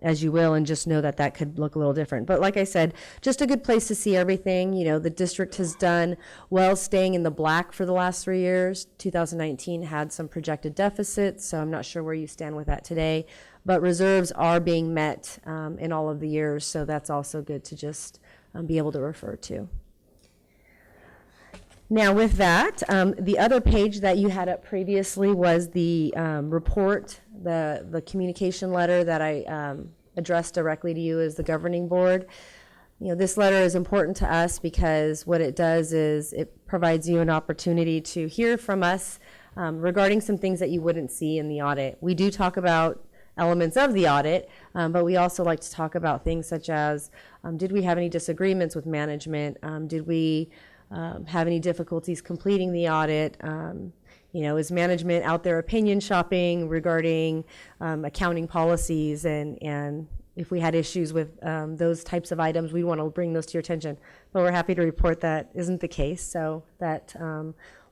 as you will, and just know that that could look a little different. But like I said, just a good place to see everything. You know, the district has done well staying in the black for the last 3 years. 2019 had some projected deficits, so I'm not sure where you stand with that today. But reserves are being met in all of the years, so that's also good to just be able to refer to. Now with that, the other page that you had up previously was the report, the communication letter that I addressed directly to you as the governing board. You know, this letter is important to us because what it does is it provides you an opportunity to hear from us regarding some things that you wouldn't see in the audit. We do talk about elements of the audit, but we also like to talk about things such as, did we have any disagreements with management? Did we have any difficulties completing the audit? You know, is management out there opinion shopping regarding accounting policies? And if we had issues with those types of items, we want to bring those to your attention. But we're happy to report that isn't the case. So that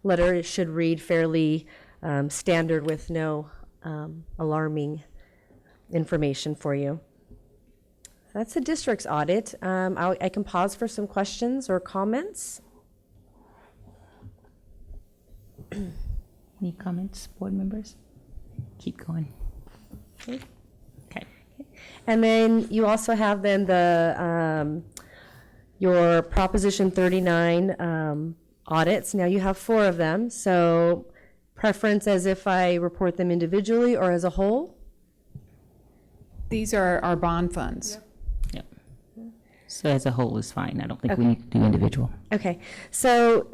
letter should read fairly standard with no alarming information for you. That's the district's audit. I can pause for some questions or comments. Any comments, board members? Keep going. Okay. And then you also have then the your Proposition 39 audits. Now you have 4 of them. So preference as if I report them individually or as a whole? These are our bond funds. Yep. So as a whole is fine. I don't think we need to do individual. Okay. So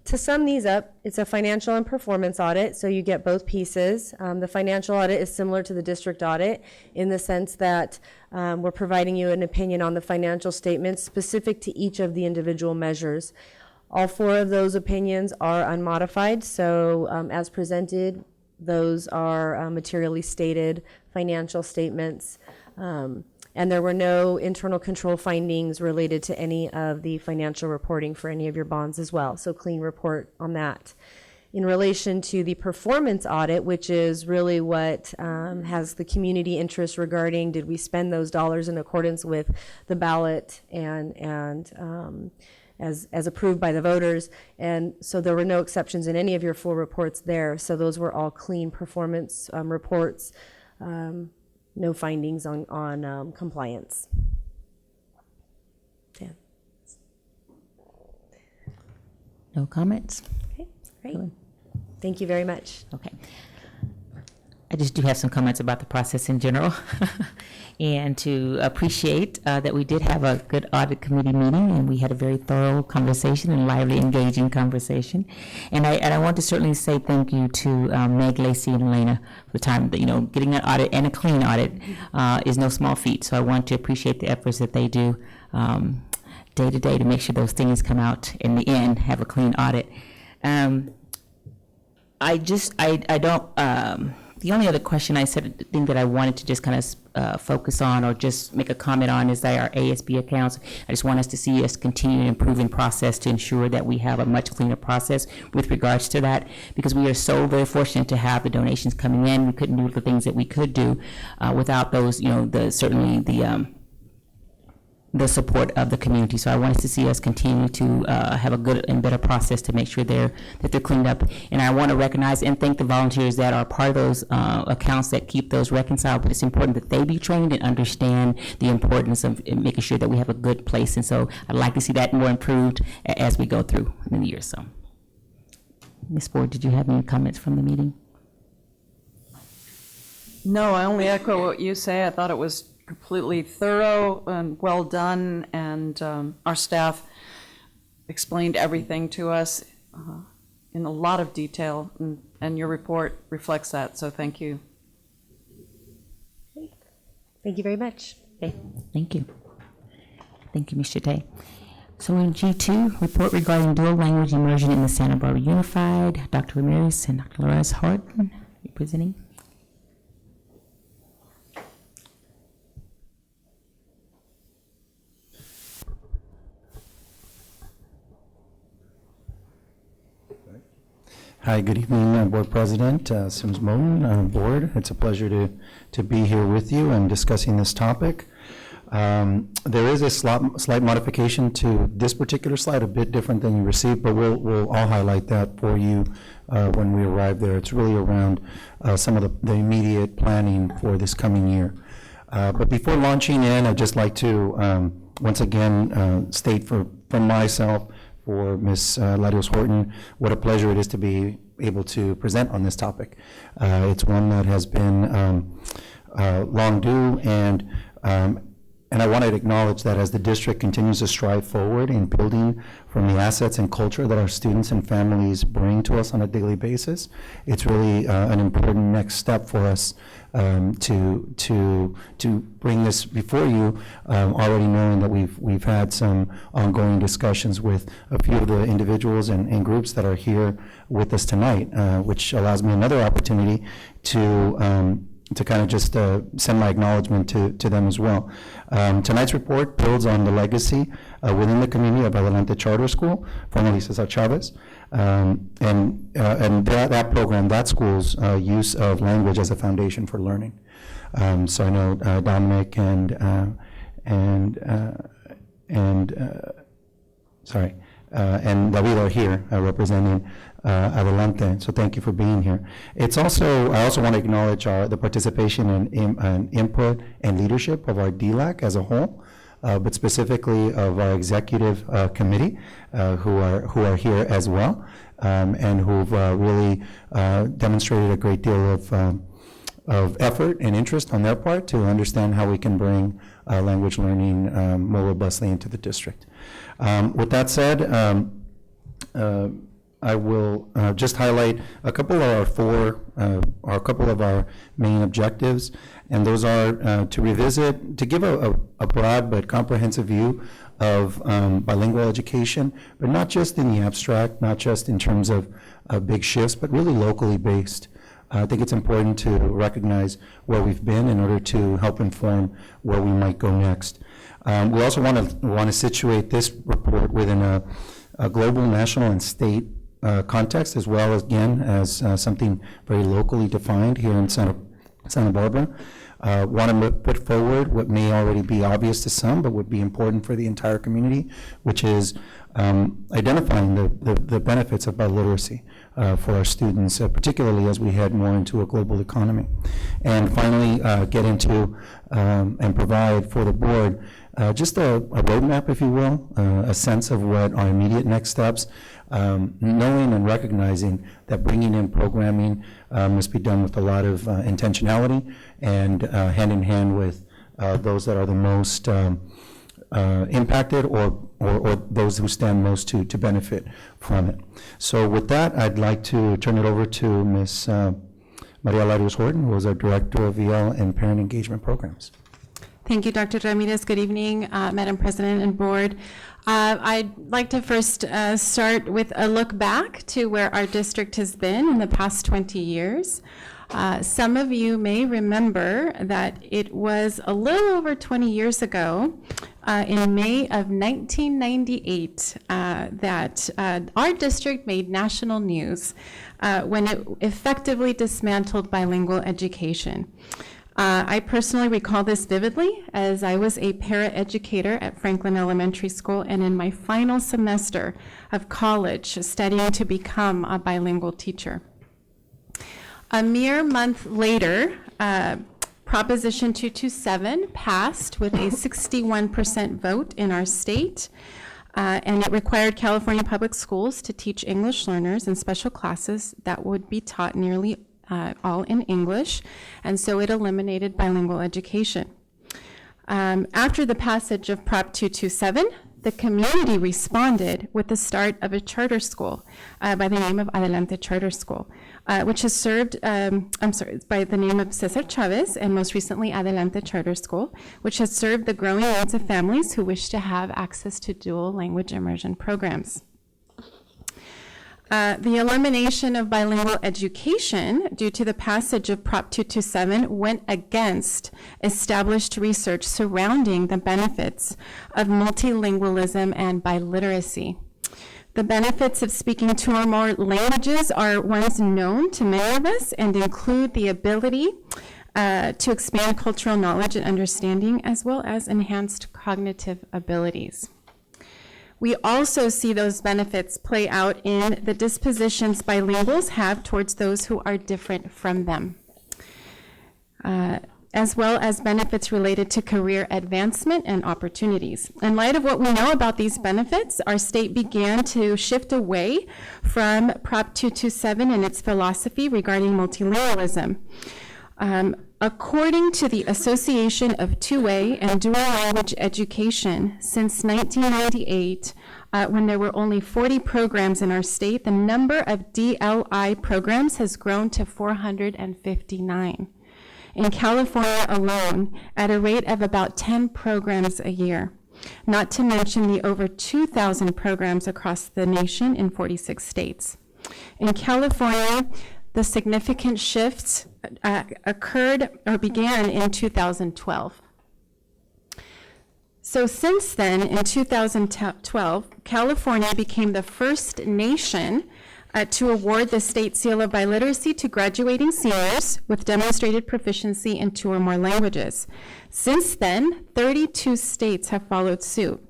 to sum these up, it's a financial and performance audit, so you get both pieces. The financial audit is similar to the district audit in the sense that we're providing you an opinion on the financial statements specific to each of the individual measures. All 4 of those opinions are unmodified, so as presented, those are materially stated financial statements. And there were no internal control findings related to any of the financial reporting for any of your bonds as well. So clean report on that. In relation to the performance audit, which is really what has the community interest regarding did we spend those dollars in accordance with the ballot and as approved by the voters. And so there were no exceptions in any of your 4 reports there. So those were all clean performance reports. No findings on compliance. Yeah. No comments? Okay. Great. Thank you very much. Okay. I just do have some comments about the process in general. And to appreciate that we did have a good audit committee meeting, and we had a very thorough conversation and lively, engaging conversation. And I want to certainly say thank you to Meg, Lacey, and Elena for the time that, getting an audit and a clean audit is no small feat. So I want to appreciate the efforts that they do day to day to make sure those things come out in the end, have a clean audit. The only other question thing that I wanted to just kind of focus on or just make a comment on is that our ASB accounts. I just want us to see us continue to improve in process to ensure that we have a much cleaner process with regards to that, because we are so very fortunate to have the donations coming in. We couldn't do the things that we could do without those, the support of the community. So I wanted to see us continue to have a good and better process to make sure that they're cleaned up. And I want to recognize and thank the volunteers that are part of those accounts that keep those reconciled. But it's important that they be trained and understand the importance of making sure that we have a good place. And so I'd like to see that more improved as we go through in the year. So, Ms. Ford, did you have any comments from the meeting? No, I only echo what you say. I thought it was completely thorough and well done, and our staff explained everything to us in a lot of detail, and your report reflects that, so thank you. Thank you very much. Okay, thank you. Thank you, Mr. Day. So in G2, report regarding dual language immersion in the Santa Barbara Unified, Dr. Ramirez and Dr. Lorenz Horton presenting. Hi, good evening, Board President Sims Moten, Board. It's a pleasure to be here with you and discussing this topic. There is a slight modification to this particular slide, a bit different than you received, but we'll all highlight that for you when we arrive there. It's really around some of the immediate planning for this coming year. But before launching in, I'd just like to once again state from myself, for Ms. Larios Horton, what a pleasure it is to be able to present on this topic. It's one that has been long due, and I want to acknowledge that as the district continues to strive forward in building from the assets and culture that our students and families bring to us on a daily basis, it's really an important next step for us to bring this before you, already knowing that we've had some ongoing discussions with a few of the individuals and groups that are here with us tonight, which allows me another opportunity to kind of just send my acknowledgement to them as well. Tonight's report builds on the legacy within the community of Adelante Charter School, formerly Cesar Chavez, and that program, that school's use of language as a foundation for learning. So I know Dominic and David are here representing Adelante, so thank you for being here. I also want to acknowledge the participation and input and leadership of our DLAC as a whole, but specifically of our executive committee, who are here as well, and who've really demonstrated a great deal of effort and interest on their part to understand how we can bring language learning more robustly into the district. With that said, I will just highlight a couple of our main objectives, and those are to give a broad but comprehensive view of bilingual education, but not just in the abstract, not just in terms of big shifts, but really locally based. I think it's important to recognize where we've been in order to help inform where we might go next. We also want to situate this report within a global, national, and state context, as well as, again, as something very locally defined here in Santa Barbara. Want to put forward what may already be obvious to some, but would be important for the entire community, which is identifying the benefits of biliteracy for our students, particularly as we head more into a global economy. And finally, get into and provide for the board just a roadmap, if you will, a sense of what our immediate next steps, knowing and recognizing that bringing in programming must be done with a lot of intentionality and hand in hand with those that are the most impacted or those who stand most to benefit from it. So with that, I'd like to turn it over to Ms. Maria Larios Horton, who is our Director of EL and Parent Engagement Programs. Thank you, Dr. Ramirez. Good evening, Madam President and Board. I'd like to first start with a look back to where our district has been in the past 20 years. Some of you may remember that it was a little over 20 years ago, in May of 1998, that our district made national news when it effectively dismantled bilingual education. I personally recall this vividly, as I was a para-educator at Franklin Elementary School and in my final semester of college studying to become a bilingual teacher. A mere month later, Proposition 227 passed with a 61% vote in our state, and it required California public schools to teach English learners in special classes that would be taught nearly all in English, and so it eliminated bilingual education. After the passage of Prop 227, the community responded with the start of a charter school by the name of Adelante Charter School, which has served, by the name of Cesar Chavez, and most recently Adelante Charter School, which has served the growing needs of families who wish to have access to dual language immersion programs. The elimination of bilingual education due to the passage of Prop 227 went against established research surrounding the benefits of multilingualism and biliteracy. The benefits of speaking two or more languages are ones known to many of us and include the ability to expand cultural knowledge and understanding, as well as enhanced cognitive abilities. We also see those benefits play out in the dispositions bilinguals have towards those who are different from them, as well as benefits related to career advancement and opportunities. In light of what we know about these benefits, our state began to shift away from Prop 227 and its philosophy regarding multilingualism. According to the Association of Two-Way and Dual Language Education, since 1998, when there were only 40 programs in our state, the number of DLI programs has grown to 459. In California alone, at a rate of about 10 programs a year, not to mention the over 2,000 programs across the nation in 46 states. In California, the significant shifts occurred or began in 2012. So since then, in 2012, California became the first nation to award the state seal of biliteracy to graduating seniors with demonstrated proficiency in two or more languages. Since then, 32 states have followed suit.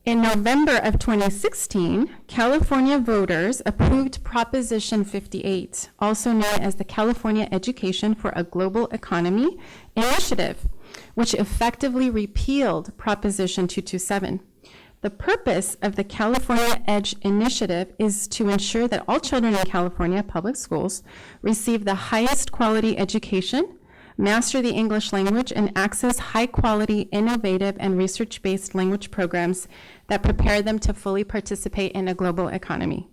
In November of 2016, California voters approved Proposition 58, also known as the California Education for a Global Economy Initiative, which effectively repealed Proposition 227. The purpose of the California EDGE initiative is to ensure that all children in California public schools receive the highest quality education, master the English language, and access high-quality, innovative, and research-based language programs that prepare them to fully participate in a global economy.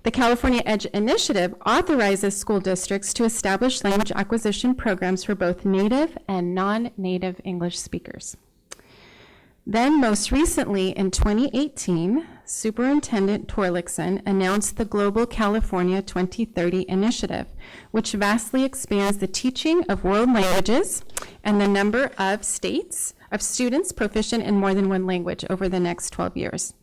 The California EDGE initiative authorizes school districts to establish language acquisition programs for both native and non-native English speakers. Then, most recently, in 2018, Superintendent Torlakson announced the Global California 2030 Initiative, which vastly expands the teaching of world languages and the number of students proficient in more than one language over the next 12 years.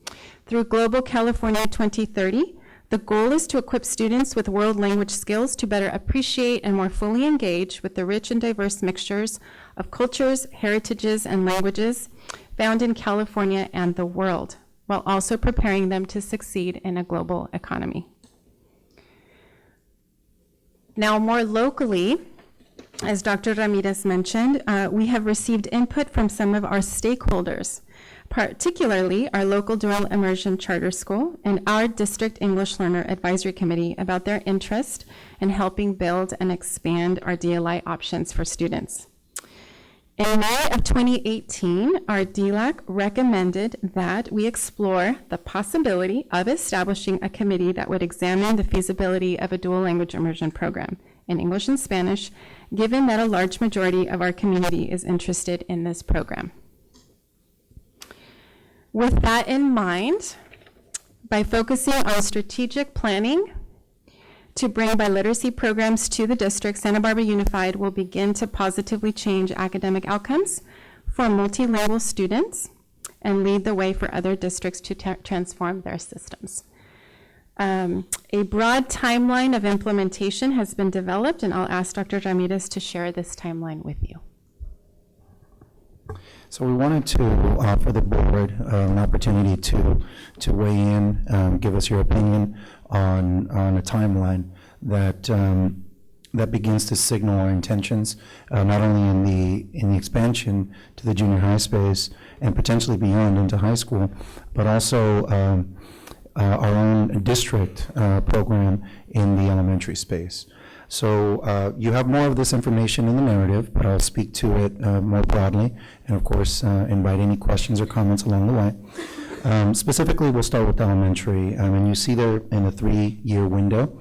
Through Global California 2030, the goal is to equip students with world language skills to better appreciate and more fully engage with the rich and diverse mixtures of cultures, heritages, and languages found in California and the world, while also preparing them to succeed in a global economy. Now, more locally, as Dr. Ramirez mentioned, we have received input from some of our stakeholders, particularly our local dual immersion charter school and our district English Learner Advisory Committee, about their interest in helping build and expand our DLI options for students. In May of 2018, our DLAC recommended that we explore the possibility of establishing a committee that would examine the feasibility of a dual language immersion program in English and Spanish, given that a large majority of our community is interested in this program. With that in mind, by focusing on strategic planning to bring biliteracy programs to the district, Santa Barbara Unified will begin to positively change academic outcomes for multilingual students and lead the way for other districts to transform their systems. A broad timeline of implementation has been developed, and I'll ask Dr. Ramirez to share this timeline with you. So we wanted to offer the board an opportunity to weigh in, give us your opinion on a timeline that that begins to signal our intentions, not only in the expansion to the junior high space and potentially beyond into high school, but also our own district program in the elementary space. So you have more of this information in the narrative, but I'll speak to it more broadly, and of course invite any questions or comments along the way. Specifically, we'll start with elementary, and you see there in a 3-year window.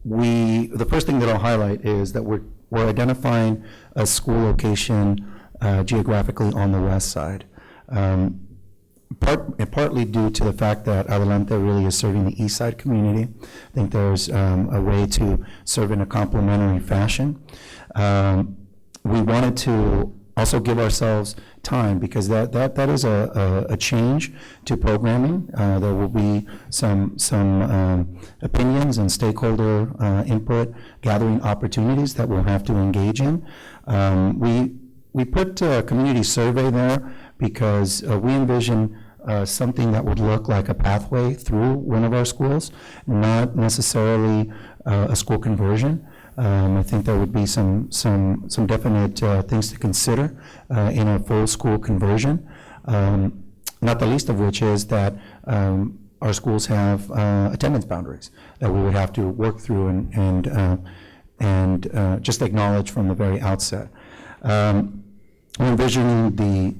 The first thing that I'll highlight is that we're identifying a school location geographically on the west side. Partly due to the fact that Adelante really is serving the east side community. I think there's a way to serve in a complementary fashion. We wanted to also give ourselves time, because that is a change to programming. There will be some opinions and stakeholder input gathering opportunities that we'll have to engage in. We put a community survey there because we envision something that would look like a pathway through one of our schools, not necessarily a school conversion. I think there would be some definite things to consider in a full school conversion, not the least of which is that our schools have attendance boundaries that we would have to work through and just acknowledge from the very outset. We're envisioning the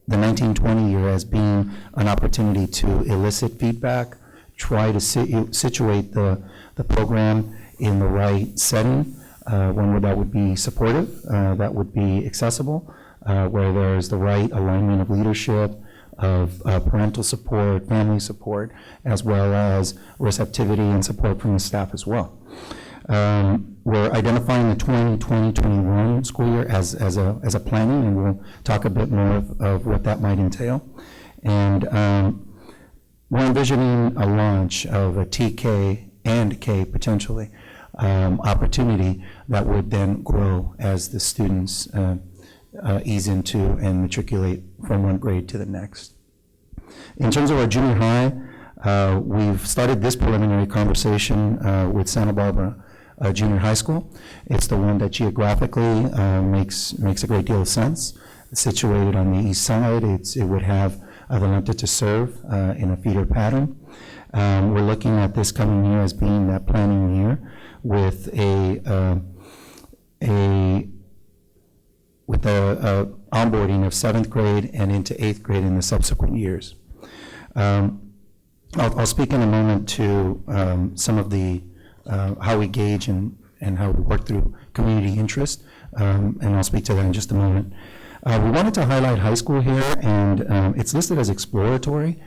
1920 year as being an opportunity to elicit feedback, try to situate the program in the right setting, one where that would be supportive, that would be accessible, where there's the right alignment of leadership, of parental support, family support, as well as receptivity and support from the staff as well. We're identifying the 2020-21 school year as a planning, and we'll talk a bit more of what that might entail. And we're envisioning a launch of a TK and K potentially opportunity that would then grow as the students ease into and matriculate from one grade to the next. In terms of our junior high, we've started this preliminary conversation with Santa Barbara Junior High School. It's the one that geographically makes a great deal of sense. It's situated on the east side. It would have Adelante to serve in a feeder pattern. We're looking at this coming year as being that planning year with a onboarding of 7th grade and into 8th grade in the subsequent years. I'll speak in a moment to some of the how we gauge and how we work through community interest, and I'll speak to that in just a moment. We wanted to highlight high school here, and it's listed as exploratory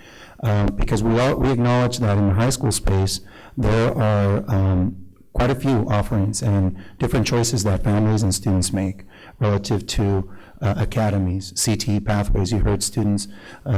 because we acknowledge that in the high school space there are quite a few offerings and different choices that families and students make relative to academies, CTE pathways. You heard students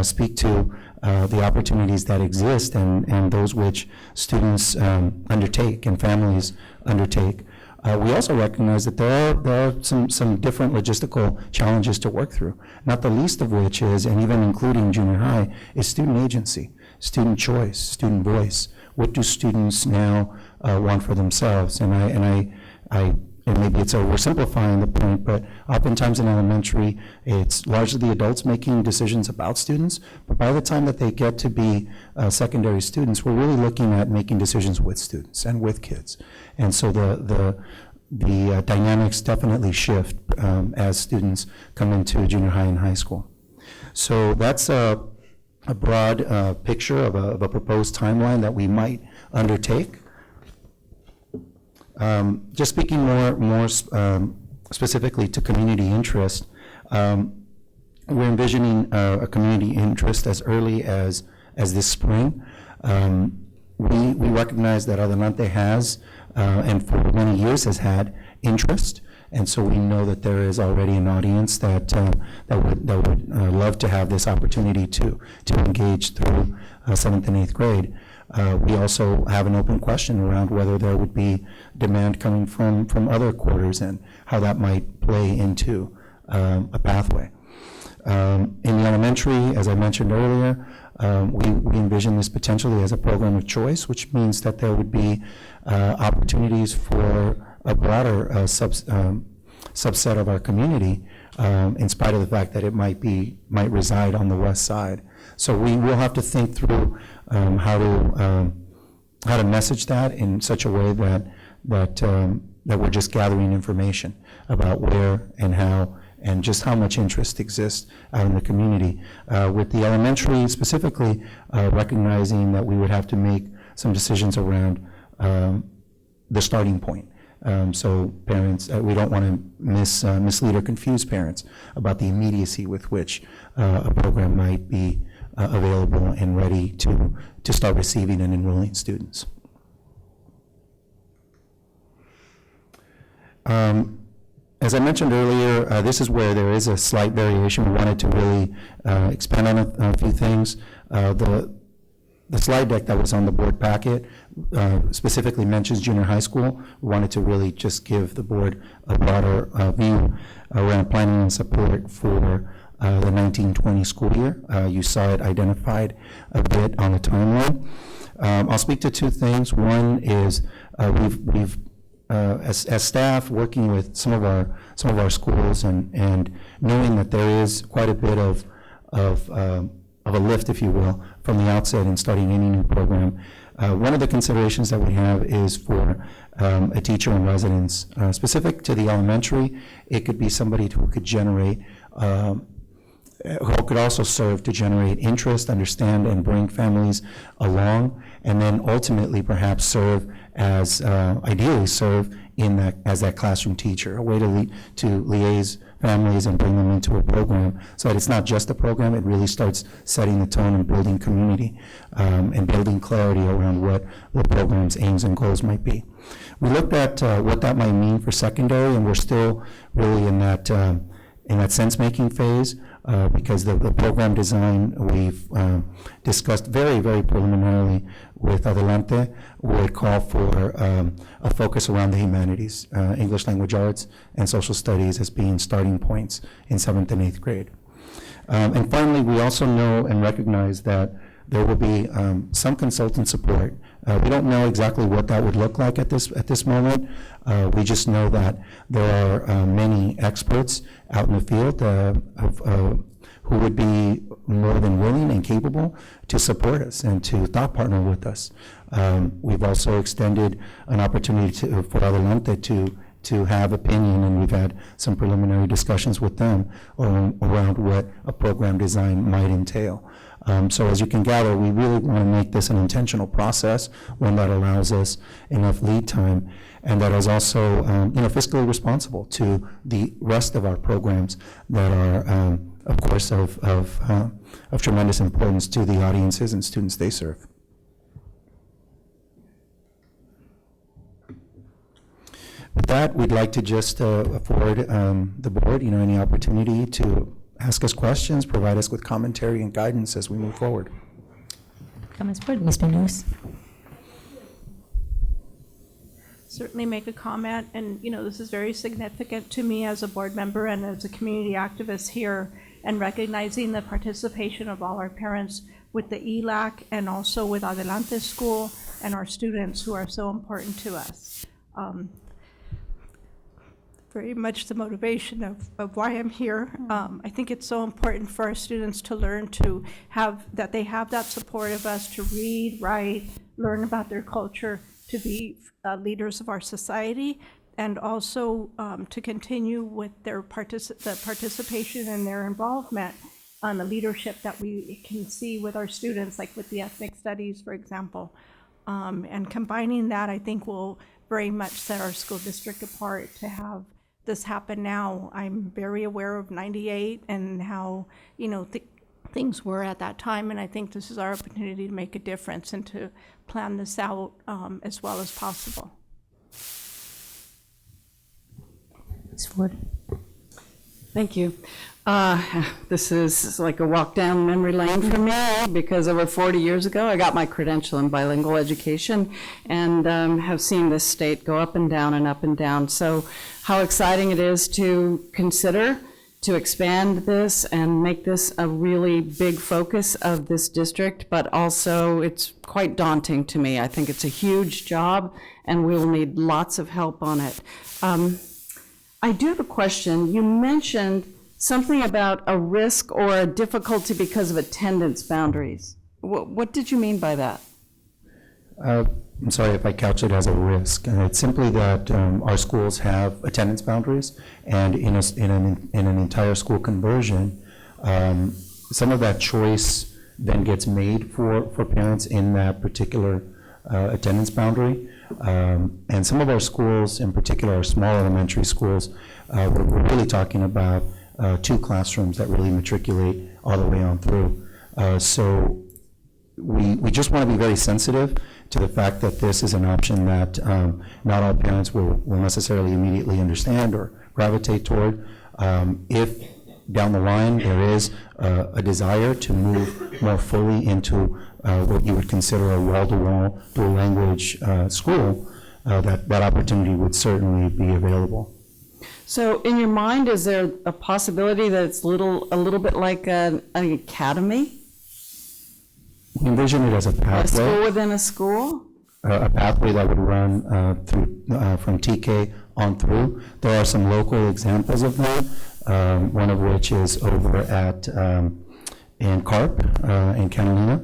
speak to the opportunities that exist and those which students undertake and families undertake. We also recognize that there are some different logistical challenges to work through, not the least of which is, and even including junior high, is student agency, student choice, student voice. What do students now want for themselves? And and maybe it's oversimplifying the point, but oftentimes in elementary, it's largely the adults making decisions about students, but by the time that they get to be secondary students, we're really looking at making decisions with students and with kids. And so the dynamics definitely shift as students come into junior high and high school. So that's a broad picture of a proposed timeline that we might undertake. Just speaking more specifically to community interest, we're envisioning a community interest as early as this spring. We recognize that Adelante has, and for many years has had, interest, and so we know that there is already an audience that would love to have this opportunity to engage through 7th and 8th grade. We also have an open question around whether there would be demand coming from other quarters and how that might play into a pathway. In the elementary, as I mentioned earlier, we envision this potentially as a program of choice, which means that there would be opportunities for a broader subset of our community, in spite of the fact that it might reside on the west side. So we will have to think through how to message that in such a way that we're just gathering information about where and how and just how much interest exists out in the community. With the elementary specifically, recognizing that we would have to make some decisions around the starting point. So parents, we don't want to mislead or confuse parents about the immediacy with which a program might be available and ready to start receiving and enrolling students. As I mentioned earlier, this is where there is a slight variation. We wanted to really expand on a few things. The slide deck that was on the board packet specifically mentions junior high school. We wanted to really just give the board a broader view around planning and support for the 1920 school year. You saw it identified a bit on the timeline. I'll speak to two things. One is we've as staff working with some of our schools and knowing that there is quite a bit of a lift, if you will, from the outset in starting any new program. One of the considerations that we have is for a teacher in residence. Specific to the elementary, it could be somebody who could generate, who could also serve to generate interest, understand, and bring families along, and then ultimately perhaps serve as, ideally serve in that, as that classroom teacher, a way to liaise families and bring them into a program so that it's not just a program, it really starts setting the tone and building community and building clarity around what the program's aims and goals might be. We looked at what that might mean for secondary, and we're still really in that sense-making phase because the program design we've discussed very, very preliminarily with Adelante would call for a focus around the humanities, English language arts, and social studies as being starting points in 7th and 8th grade. And finally, we also know and recognize that there will be some consultant support. We don't know exactly what that would look like at this moment. We just know that there are many experts out in the field who would be more than willing and capable to support us and to thought partner with us. We've also extended an opportunity for Adelante to have opinion, and we've had some preliminary discussions with them around what a program design might entail. So as you can gather, we really want to make this an intentional process, one that allows us enough lead time and that is also fiscally responsible to the rest of our programs that are, of course, of tremendous importance to the audiences and students they serve. With that, we'd like to just afford the board, any opportunity to ask us questions, provide us with commentary and guidance as we move forward. Comments, board. Mr. News. Certainly make a comment, and this is very significant to me as a board member and as a community activist here, and recognizing the participation of all our parents with the ELAC and also with Adelante School and our students who are so important to us. very much the motivation of why I'm here. I think it's so important for our students to learn to have, that they have that support of us to read, write, learn about their culture, to be leaders of our society, and also to continue with their the participation and their involvement on the leadership that we can see with our students, like with the ethnic studies, for example. And combining that, I think, will very much set our school district apart to have this happen now. I'm very aware of '98 and how, you know, things were at that time, and I think this is our opportunity to make a difference and to plan this out as well as possible. Ms. Ford. Thank you. This is like a walk down memory lane for me, because over 40 years ago, I got my credential in bilingual education and have seen this state go up and down and up and down. So how exciting it is to consider to expand this and make this a really big focus of this district, but also it's quite daunting to me. I think it's a huge job and we'll need lots of help on it. I do have a question. You mentioned something about a risk or a difficulty because of attendance boundaries. What did you mean by that? I'm sorry if I couch it as a risk. It's simply that our schools have attendance boundaries, and in an entire school conversion, some of that choice then gets made for parents in that particular attendance boundary. And some of our schools, in particular our small elementary schools, we're really talking about 2 classrooms that really matriculate all the way on through. So we just want to be very sensitive to the fact that this is an option that not all parents will necessarily immediately understand or gravitate toward. If down the line there is a desire to move more fully into what you would consider a wall-to-wall dual language school, that opportunity would certainly be available. So in your mind, is there a possibility that it's a little bit like an academy? We envision it as a pathway. A school within a school? A pathway that would run through from TK on through. There are some local examples of that, one of which is over at in CARP in Catalina.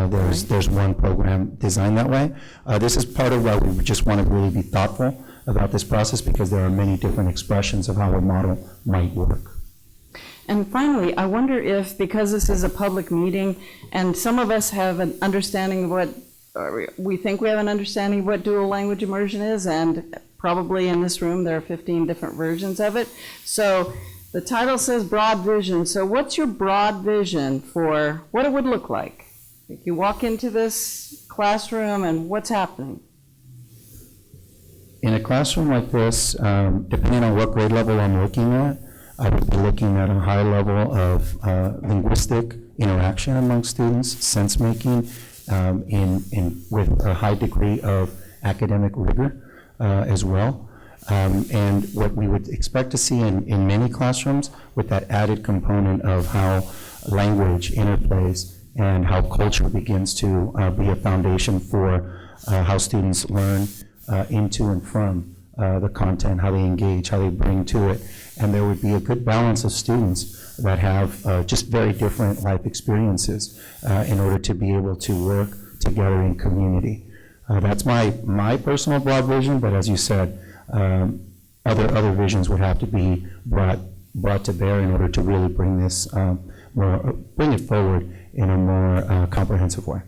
There's one program designed that way. This is part of why we just want to really be thoughtful about this process, because there are many different expressions of how a model might work. And finally, I wonder if, because this is a public meeting, and some of us have an understanding of what, or we think we have an understanding of what dual language immersion is, and probably in this room there are 15 different versions of it. So the title says broad vision. So what's your broad vision for what it would look like? If you walk into this classroom and what's happening? In a classroom like this, depending on what grade level I'm looking at, I would be looking at a high level of linguistic interaction among students, sense making, with a high degree of academic rigor as well. And what we would expect to see in many classrooms, with that added component of how language interplays and how culture begins to be a foundation for how students learn into and from the content, how they engage, how they bring to it. And there would be a good balance of students that have just very different life experiences in order to be able to work together in community. That's my personal broad vision, but as you said, other visions would have to be brought to bear in order to really bring this bring it forward in a more comprehensive way.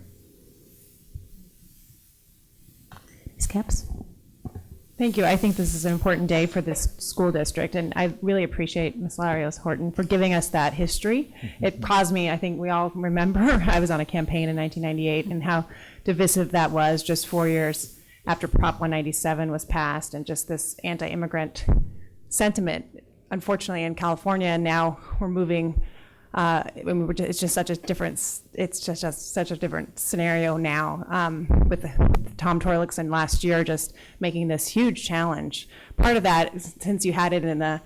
Ms. Capps? Thank you. I think this is an important day for this school district, and I really appreciate Ms. Larios Horton for giving us that history. It caused me, I think we all remember, I was on a campaign in 1998 and how divisive that was just 4 years after Prop 197 was passed, and just this anti-immigrant sentiment, unfortunately, in California. And now we're moving, it's just such a different, such a different scenario now with Tom Torlakson last year just making this huge challenge. Part of that, since you had it in the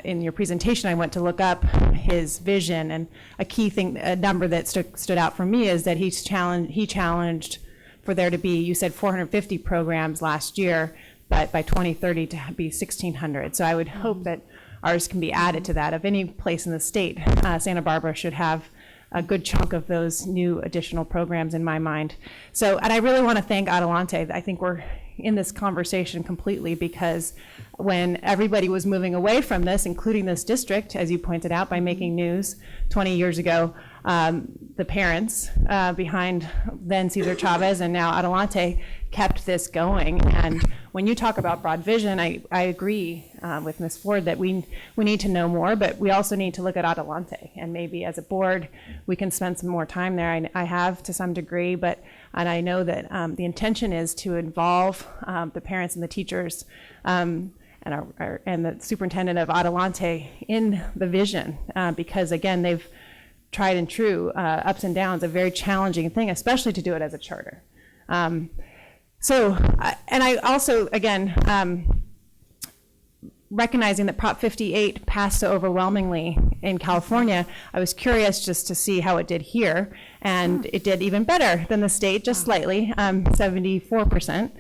in your presentation, I went to look up his vision, and a key thing, a number that stood out for me is that he challenged for there to be, you said 450 programs last year, but by 2030 to be 1,600. So I would hope that ours can be added to that. Of any place in the state, Santa Barbara should have a good chunk of those new additional programs in my mind. So, and I really want to thank Adelante. I think we're in this conversation completely because when everybody was moving away from this, including this district, as you pointed out, by making news 20 years ago, the parents behind then Cesar Chavez and now Adelante kept this going. And when you talk about broad vision, I agree with Ms. Ford that we need to know more, but we also need to look at Adelante. And maybe as a board, we can spend some more time there. I have to some degree, and I know that the intention is to involve the parents and the teachers and the superintendent of Adelante in the vision, because again, they've tried and true ups and downs, a very challenging thing, especially to do it as a charter. And I also, again, recognizing that Prop 58 passed so overwhelmingly in California, I was curious just to see how it did here, and it did even better than the state, just slightly, 74%.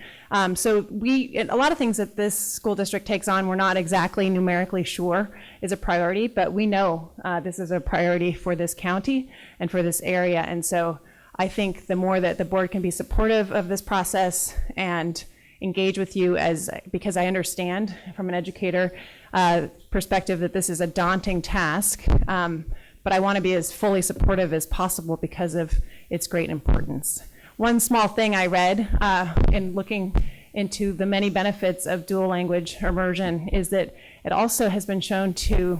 So a lot of things that this school district takes on, we're not exactly numerically sure is a priority, but we know this is a priority for this county and for this area. And so I think the more that the board can be supportive of this process and engage with you because I understand from an educator perspective that this is a daunting task, but I want to be as fully supportive as possible because of its great importance. One small thing I read in looking into the many benefits of dual language immersion is that it also has been shown to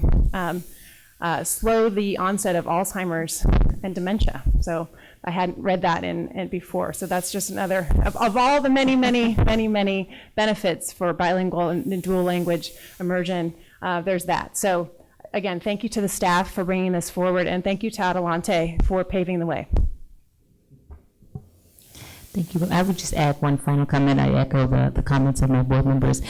slow the onset of Alzheimer's and dementia. So I hadn't read that in before. So that's just another of all the many benefits for bilingual and dual language immersion. There's that. So again, thank you to the staff for bringing this forward, and thank you to Adelante for paving the way. Thank you. I would just add one final comment. I echo the comments of my board members.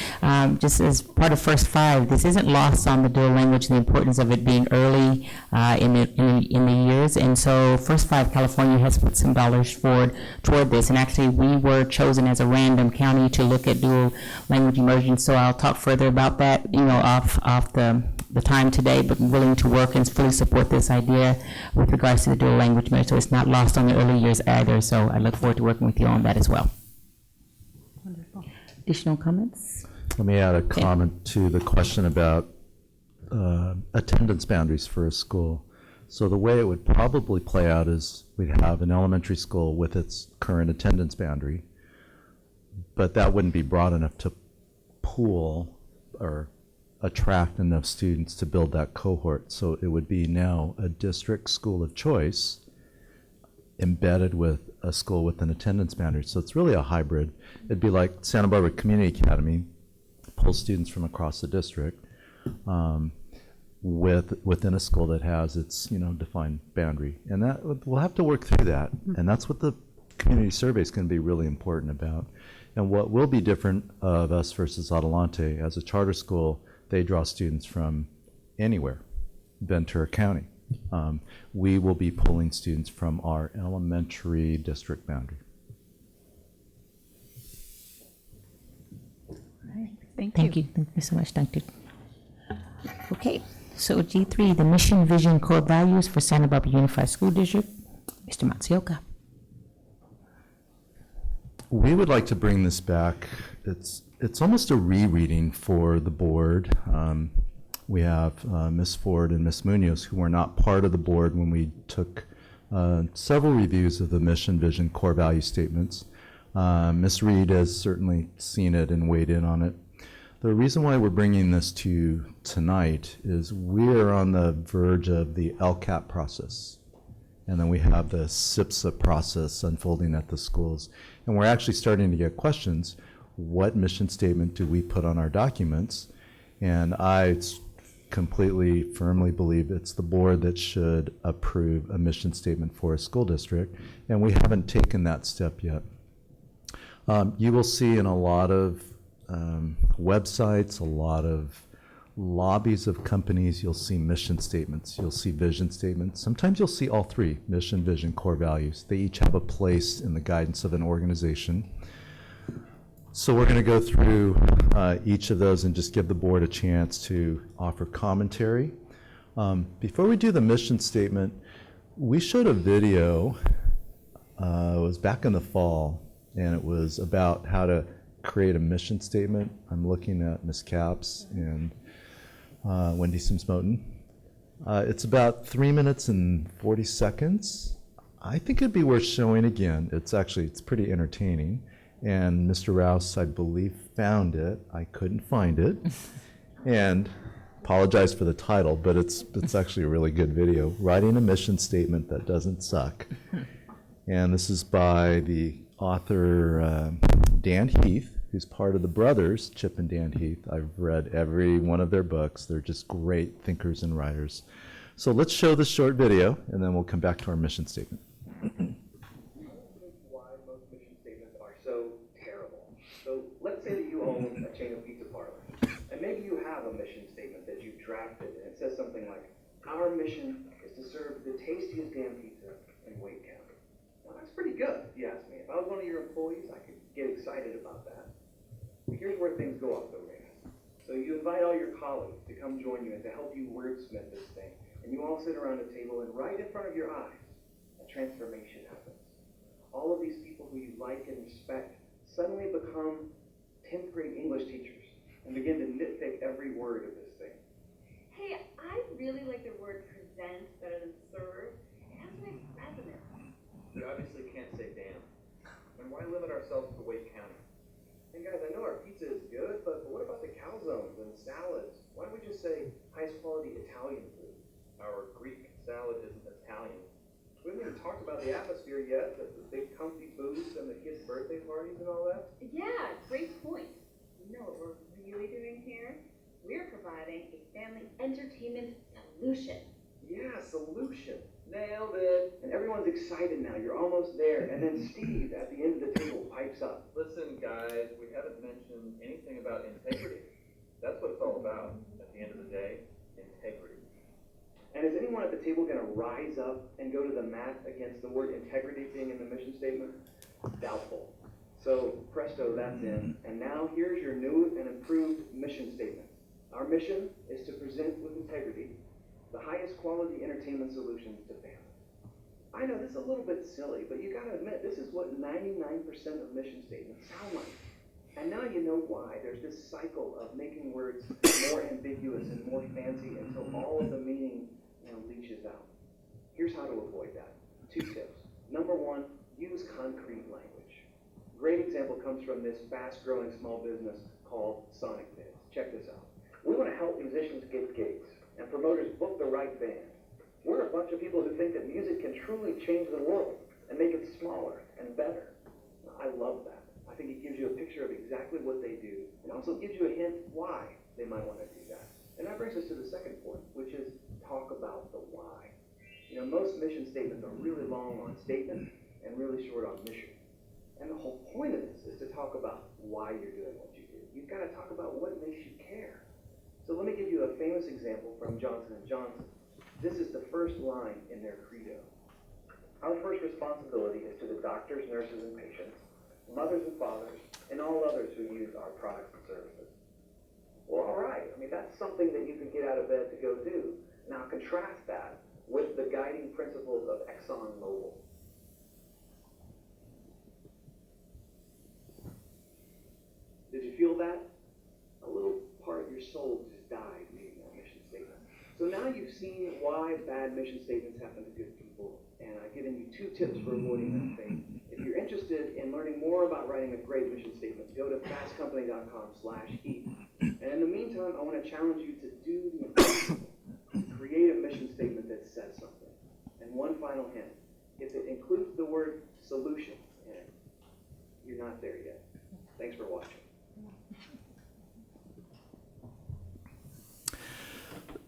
Just as part of First Five, this isn't lost on the dual language, the importance of it being early in the years. And so First Five California has put some dollars forward toward this. And actually, we were chosen as a random county to look at dual language immersion. So I'll talk further about that, off the time today, but willing to work and fully support this idea with regards to the dual language measure. So it's not lost on the early years either. So I look forward to working with you on that as well. Wonderful. Additional comments? Let me add a comment to the question about attendance boundaries for a school. So the way it would probably play out is we'd have an elementary school with its current attendance boundary, but that wouldn't be broad enough to pool or attract enough students to build that cohort. So it would be now a district school of choice embedded with a school with an attendance boundary. So it's really a hybrid. It'd be like Santa Barbara Community Academy, pull students from across the district within a school that has its defined boundary. And that we'll have to work through that. And that's what the community survey is going to be really important about. And what will be different of us versus Adelante, as a charter school, they draw students from anywhere, Ventura County. We will be pulling students from our elementary district boundary. All right. Thank you. Thank you so much, Dr. Okay, so G3, the mission, vision, core values for Santa Barbara Unified School District. Mr. Matsuoka. We would like to bring this back. It's almost a rereading for the board. We have Ms. Ford and Ms. Munoz, who were not part of the board when we took several reviews of the mission, vision, core value statements. Ms. Reed has certainly seen it and weighed in on it. The reason why we're bringing this to you tonight is we're on the verge of the LCAP process. And then we have the SIPSA process unfolding at the schools. And we're actually starting to get questions. What mission statement do we put on our documents? And I completely, firmly believe it's the board that should approve a mission statement for a school district. And we haven't taken that step yet. You will see in a lot of websites, a lot of lobbies of companies, you'll see mission statements, you'll see vision statements. Sometimes you'll see all three, mission, vision, core values. They each have a place in the guidance of an organization. So we're going to go through each of those and just give the board a chance to offer commentary. Before we do the mission statement, we showed a video, it was back in the fall, and it was about how to create a mission statement. I'm looking at Ms. Capps and Wendy Sims-Moten. It's about 3 minutes and 40 seconds. I think it'd be worth showing again. It's pretty entertaining. And Mr. Rouse, I believe, found it. I couldn't find it. And apologize for the title, but it's actually a really good video. Writing a mission statement that doesn't suck. And this is by the author Dan Heath, who's part of the brothers, Chip and Dan Heath. I've read every one of their books. They're just great thinkers and writers. So let's show this short video, and then we'll come back to our mission statement. Why most mission statements are so terrible. So let's say that you own a chain of pizza parlors, and maybe you have a mission statement that you've drafted, and it says something like, our mission is to serve the tastiest damn pizza in Wake County. Well, that's pretty good, if you ask me. If I was one of your employees, I could get excited about that. But here's where things go off the rails. So you invite all your colleagues to come join you and to help you wordsmith this thing. And you all sit around a table, and right in front of your eyes, a transformation happens. All of these people who you like and respect suddenly become 10th grade English teachers and begin to nitpick every word of this thing. Hey, I really like the word present better than serve. It has a nice resonance. You obviously can't say damn. And why limit ourselves to Wake County? And guys, I know our pizza is good, but what about the calzones and salads? Why don't we just say highest quality Italian food? Our Greek salad isn't Italian. We haven't even talked about the atmosphere yet, the big comfy booths and the kids' birthday parties and all that. Yeah, great point. You know what we're really doing here? We're providing a family entertainment solution. Yeah, solution. Nailed it. And everyone's excited now. You're almost there. And then Steve at the end of the table pipes up. Listen, guys, we haven't mentioned anything about integrity. That's what it's all about at the end of the day, integrity. And is anyone at the table going to rise up and go to the mat against the word integrity being in the mission statement? Doubtful. So, presto, that's in. And now here's your new and improved mission statement. Our mission is to present with integrity the highest quality entertainment solutions to families. I know this is a little bit silly, but you got to admit, this is what 99% of mission statements sound like. And now you know why. There's this cycle of making words more ambiguous and more fancy until all of the meaning leaches out. Here's how to avoid that. 2 tips. Number 1, use concrete language. Great example comes from this fast-growing small business called Sonic Biz. Check this out. We want to help musicians get gigs and promoters book the right band. We're a bunch of people who think that music can truly change the world and make it smaller and better. I love that. I think it gives you a picture of exactly what they do and also gives you a hint why they might want to do that. And that brings us to the second point, which is talk about the why. You know, most mission statements are really long on statement and really short on mission. And the whole point of this is to talk about why you're doing what you do. You've got to talk about what makes you care. So let me give you a famous example from Johnson & Johnson. This is the first line in their credo. Our first responsibility is to the doctors, nurses, and patients, mothers and fathers, and all others who use our products and services. Well, all right. I mean, that's something that you could get out of bed to go do. Now contrast that with the guiding principles of ExxonMobil. Did you feel that? A little part of your soul just died reading that mission statement. So now you've seen why bad mission statements happen to good people, and I've given you 2 tips for avoiding that fate. If you're interested in learning more about writing a great mission statement, go to fastcompany.com/heat. And in the meantime, I want to challenge you to do the impossible. Create a mission statement that says something. And one final hint, if it includes the word solution in it, you're not there yet. Thanks for watching.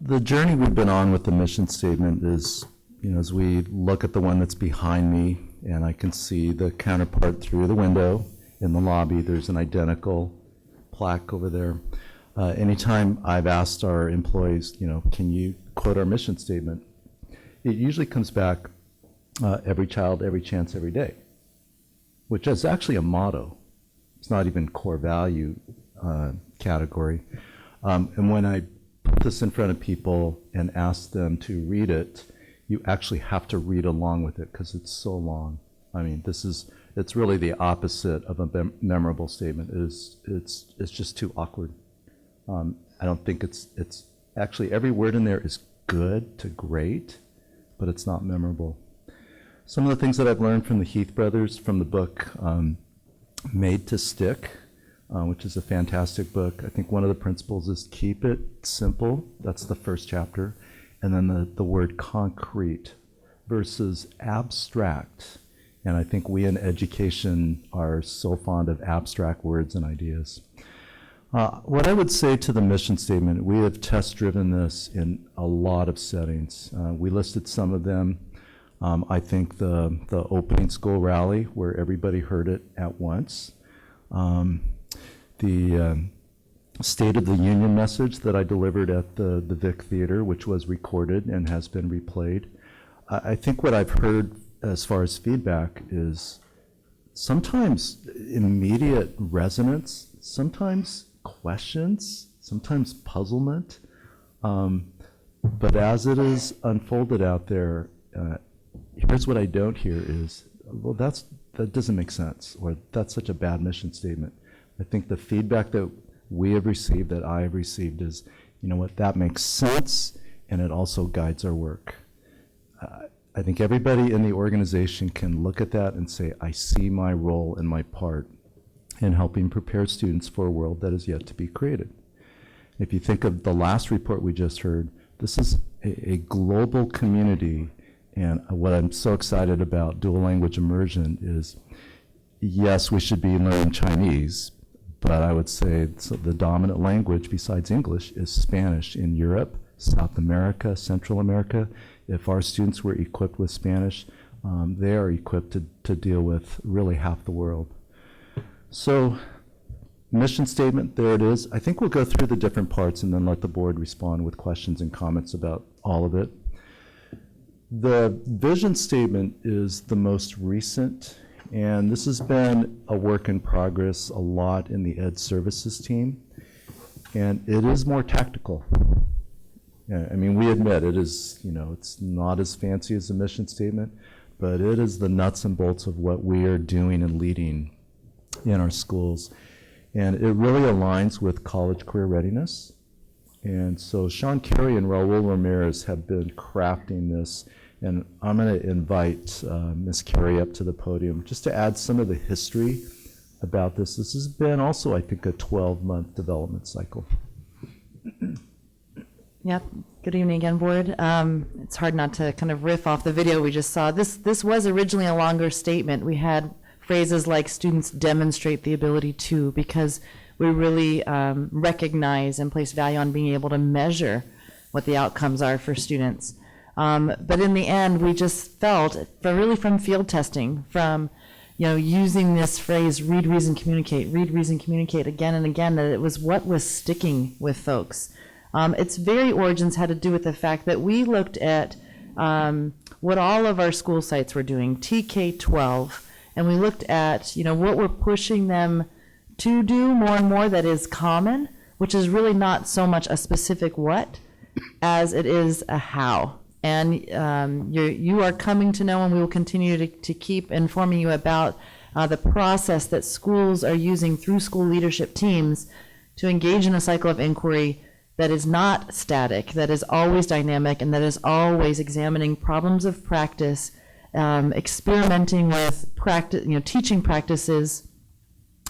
The journey we've been on with the mission statement is, as we look at the one that's behind me, and I can see the counterpart through the window in the lobby, there's an identical plaque over there. Anytime I've asked our employees, can you quote our mission statement, it usually comes back, every child, every chance, every day, which is actually a motto. It's not even core value category. And when I put this in front of people and ask them to read it, you actually have to read along with it because it's so long. I mean, it's really the opposite of a memorable statement. It's just too awkward. I don't think it's actually, every word in there is good to great, but it's not memorable. Some of the things that I've learned from the Heath brothers from the book Made to Stick, which is a fantastic book. I think one of the principles is keep it simple. That's the first chapter. And then the word concrete versus abstract. And I think we in education are so fond of abstract words and ideas. What I would say to the mission statement, we have test-driven this in a lot of settings. We listed some of them. I think the opening school rally where everybody heard it at once. The State of the Union message that I delivered at the Vic Theater, which was recorded and has been replayed. I think what I've heard as far as feedback is sometimes immediate resonance, sometimes questions, sometimes puzzlement. But as it is unfolded out there, here's what I don't hear is, well, that doesn't make sense, or that's such a bad mission statement. I think the feedback that we have received, that I have received is, you know what, that makes sense, and it also guides our work. I think everybody in the organization can look at that and say, I see my role and my part in helping prepare students for a world that is yet to be created. If you think of the last report we just heard, this is a global community, and what I'm so excited about dual language immersion is, yes, we should be learning Chinese, but I would say the dominant language besides English is Spanish in Europe, South America, Central America. If our students were equipped with Spanish, they are equipped to deal with really half the world. So, mission statement, there it is. I think we'll go through the different parts and then let the board respond with questions and comments about all of it. The vision statement is the most recent, and this has been a work in progress a lot in the Ed Services team, and it is more tactical. Yeah, I mean, we admit it is, you know, it's not as fancy as the mission statement, but it is the nuts and bolts of what we are doing and leading in our schools. And it really aligns with college career readiness. And so Sean Carey and Raul Ramirez have been crafting this, and I'm going to invite Ms. Carey up to the podium just to add some of the history about this. This has been also, I think, a 12-month development cycle. Yep. Good evening again, board. It's hard not to kind of riff off the video we just saw. This was originally a longer statement. We had phrases like students demonstrate the ability to, because we really recognize and place value on being able to measure what the outcomes are for students. But in the end, we just felt, really from field testing, from using this phrase, read, reason, communicate again and again, that it was what was sticking with folks. Its very origins had to do with the fact that we looked at what all of our school sites were doing, TK-12, and we looked at what we're pushing them to do more and more that is common, which is really not so much a specific what as it is a how. And you are coming to know, and we will continue to keep informing you about the process that schools are using through school leadership teams to engage in a cycle of inquiry that is not static, that is always dynamic, and that is always examining problems of practice, experimenting with practice, teaching practices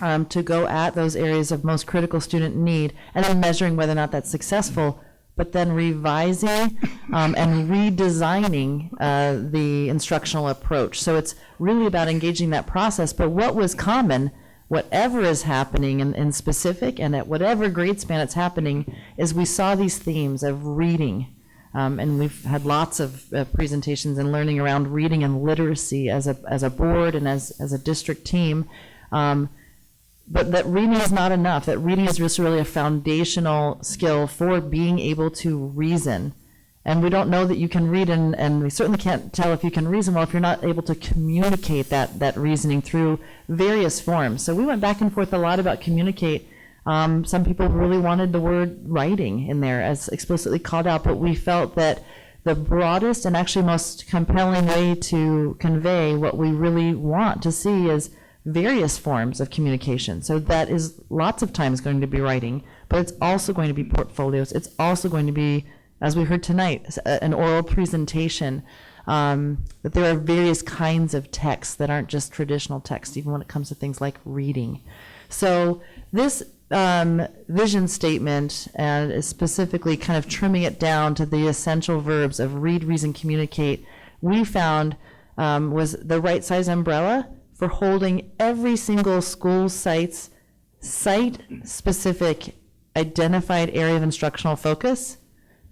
to go at those areas of most critical student need, and then measuring whether or not that's successful, but then revising and redesigning the instructional approach. So it's really about engaging that process. But what was common, whatever is happening in specific and at whatever grade span it's happening, is we saw these themes of reading. And we've had lots of presentations and learning around reading and literacy as a board and as a district team. But that reading is not enough, that reading is just really a foundational skill for being able to reason And we don't know that you can read, and we certainly can't tell if you can reason well if you're not able to communicate that reasoning through various forms. So we went back and forth a lot about communicate. Some people really wanted the word writing in there as explicitly called out, but we felt that the broadest and actually most compelling way to convey what we really want to see is various forms of communication. So that is lots of times going to be writing, but it's also going to be portfolios. It's also going to be, as we heard tonight, an oral presentation. That there are various kinds of texts that aren't just traditional text, even when it comes to things like reading. So this vision statement, and is specifically kind of trimming it down to the essential verbs of read, reason, communicate, we found was the right size umbrella for holding every single school site's site-specific identified area of instructional focus.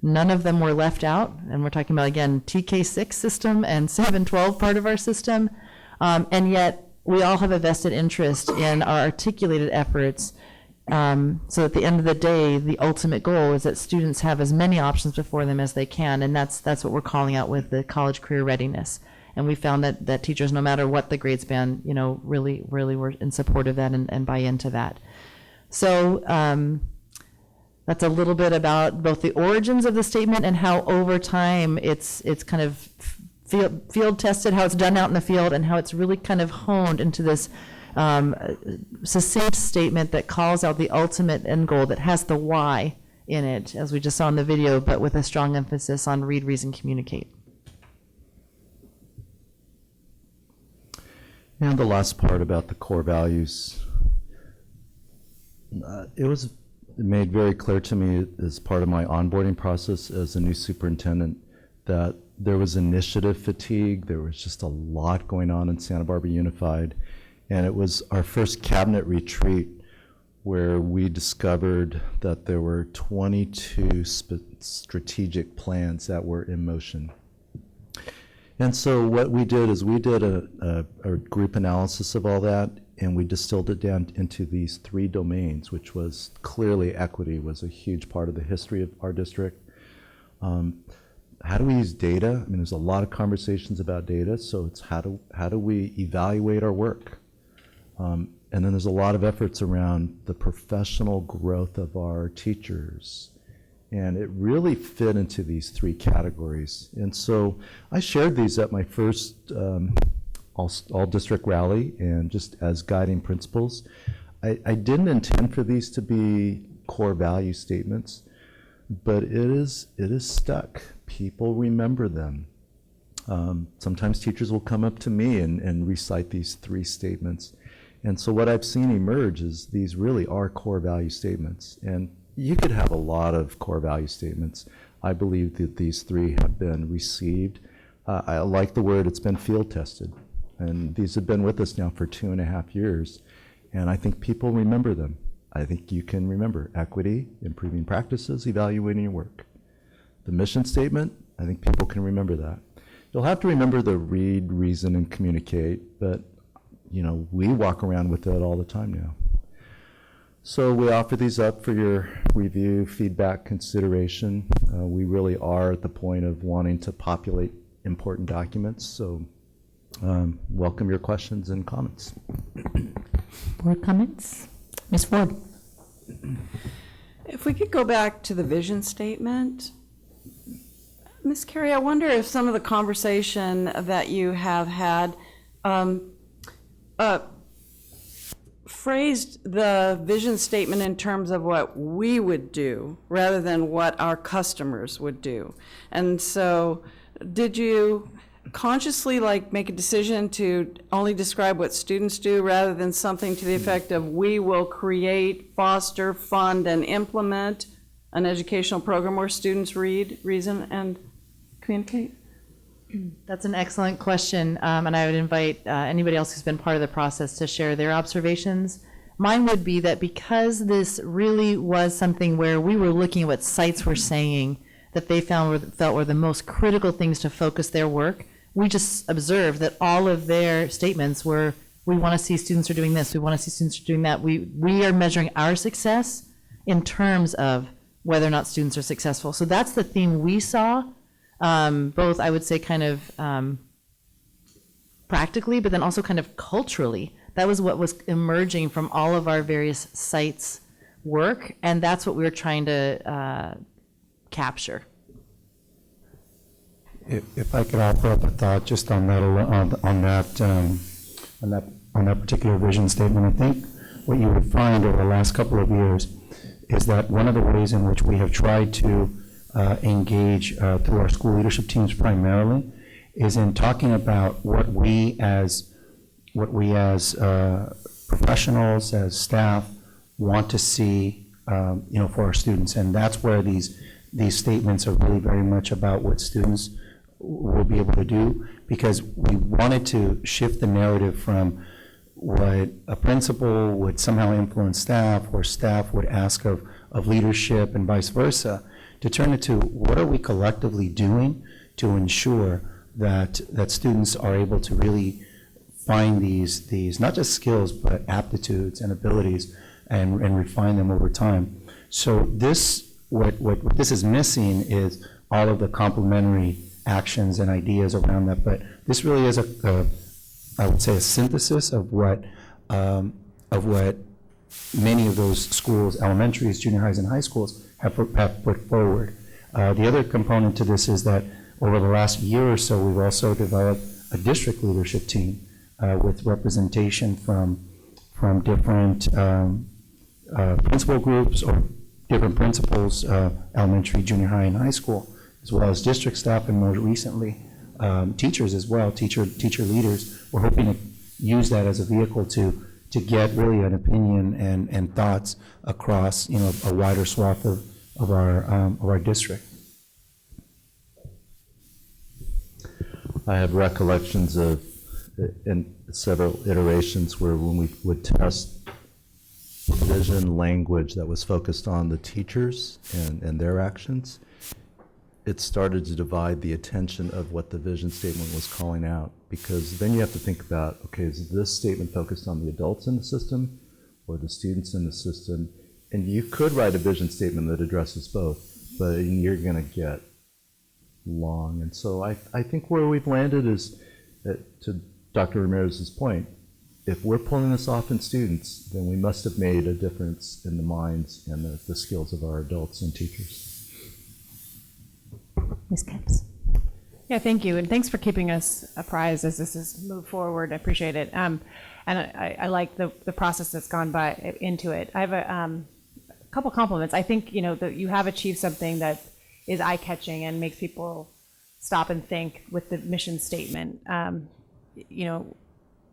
None of them were left out, and we're talking about, again, TK6 system and 712 part of our system, and yet we all have a vested interest in our articulated efforts, so at the end of the day, the ultimate goal is that students have as many options before them as they can, and that's what we're calling out with the college career readiness. And we found that teachers, no matter what the grade span, really were in support of that and buy into that. So that's a little bit about both the origins of the statement and how over time it's kind of field tested, how it's done out in the field, and how it's really kind of honed into this succinct statement that calls out the ultimate end goal, that has the why in it, as we just saw in the video, but with a strong emphasis on read, reason, communicate. And the last part about the core values, it was made very clear to me as part of my onboarding process as a new superintendent that there was initiative fatigue. There was just a lot going on in Santa Barbara Unified. And it was our first cabinet retreat where we discovered that there were 22 strategic plans that were in motion. And so what we did is we did a group analysis of all that, and we distilled it down into these 3 domains, which was clearly equity was a huge part of the history of our district. How do we use data? I mean, there's a lot of conversations about data, so it's how do we evaluate our work? And then there's a lot of efforts around the professional growth of our teachers. And it really fit into these 3 categories. And so I shared these at my first all district rally, and just as guiding principles. I didn't intend for these to be core value statements, but it is stuck. People remember them. Sometimes teachers will come up to me and recite these 3 statements. And so what I've seen emerge is these really are core value statements. And you could have a lot of core value statements. I believe that these 3 have been received. I like the word, it's been field tested. And these have been with us now for 2.5 years. And I think people remember them. I think you can remember equity, improving practices, evaluating your work. The mission statement, I think people can remember that. You'll have to remember the read, reason, and communicate, but we walk around with it all the time now. So we offer these up for your review, feedback, consideration. We really are at the point of wanting to populate important documents, so welcome your questions and comments. Board comments? Ms. Ford. If we could go back to the vision statement. Ms. Carey, I wonder if some of the conversation that you have had phrased the vision statement in terms of what we would do rather than what our customers would do. And so did you consciously make a decision to only describe what students do rather than something to the effect of we will create, foster, fund, and implement an educational program where students read, reason, and communicate? That's an excellent question, and I would invite anybody else who's been part of the process to share their observations. Mine would be that because this really was something where we were looking at what sites were saying that they felt were the most critical things to focus their work, we just observed that all of their statements were, we want to see students are doing this, we want to see students are doing that. We are measuring our success in terms of whether or not students are successful. So that's the theme we saw both, I would say, kind of practically, but then also kind of culturally. That was what was emerging from all of our various sites' work, and that's what we were trying to capture. If I could offer up a thought just on that particular vision statement, I think what you would find over the last couple of years is that one of the ways in which we have tried to engage through our school leadership teams primarily is in talking about what we as professionals, as staff, want to see, for our students, and that's where these statements are really very much about what students will be able to do, because we wanted to shift the narrative from what a principal would somehow influence staff, or staff would ask of leadership, and vice versa, to turn it to what are we collectively doing to ensure that students are able to really find these not just skills but aptitudes and abilities and refine them over time. So what this is missing is all of the complementary actions and ideas around that, but this really is I would say a synthesis of what many of those schools, elementaries, junior highs, and high schools have put forward. The other component to this is that over the last year or so, we've also developed a district leadership team with representation from different principal groups or different principals, elementary, junior high, and high school, as well as district staff, and more recently, teachers as well, teacher leaders. We're hoping to use that as a vehicle to get really an opinion and thoughts across a wider swath of our district. I have recollections of in several iterations where when we would test vision language that was focused on the teachers and their actions, it started to divide the attention of what the vision statement was calling out, because then you have to think about, okay, is this statement focused on the adults in the system or the students in the system? And you could write a vision statement that addresses both, but you're going to get long. And so I think where we've landed is, to Dr. Ramirez's point, if we're pulling this off in students, then we must have made a difference in the minds and the skills of our adults and teachers. Ms. Kempes. Yeah, thank you, and thanks for keeping us apprised as this has moved forward. I appreciate it, and I like the process that's gone into it. I have a couple compliments. I think that you have achieved something that is eye-catching and makes people stop and think with the mission statement.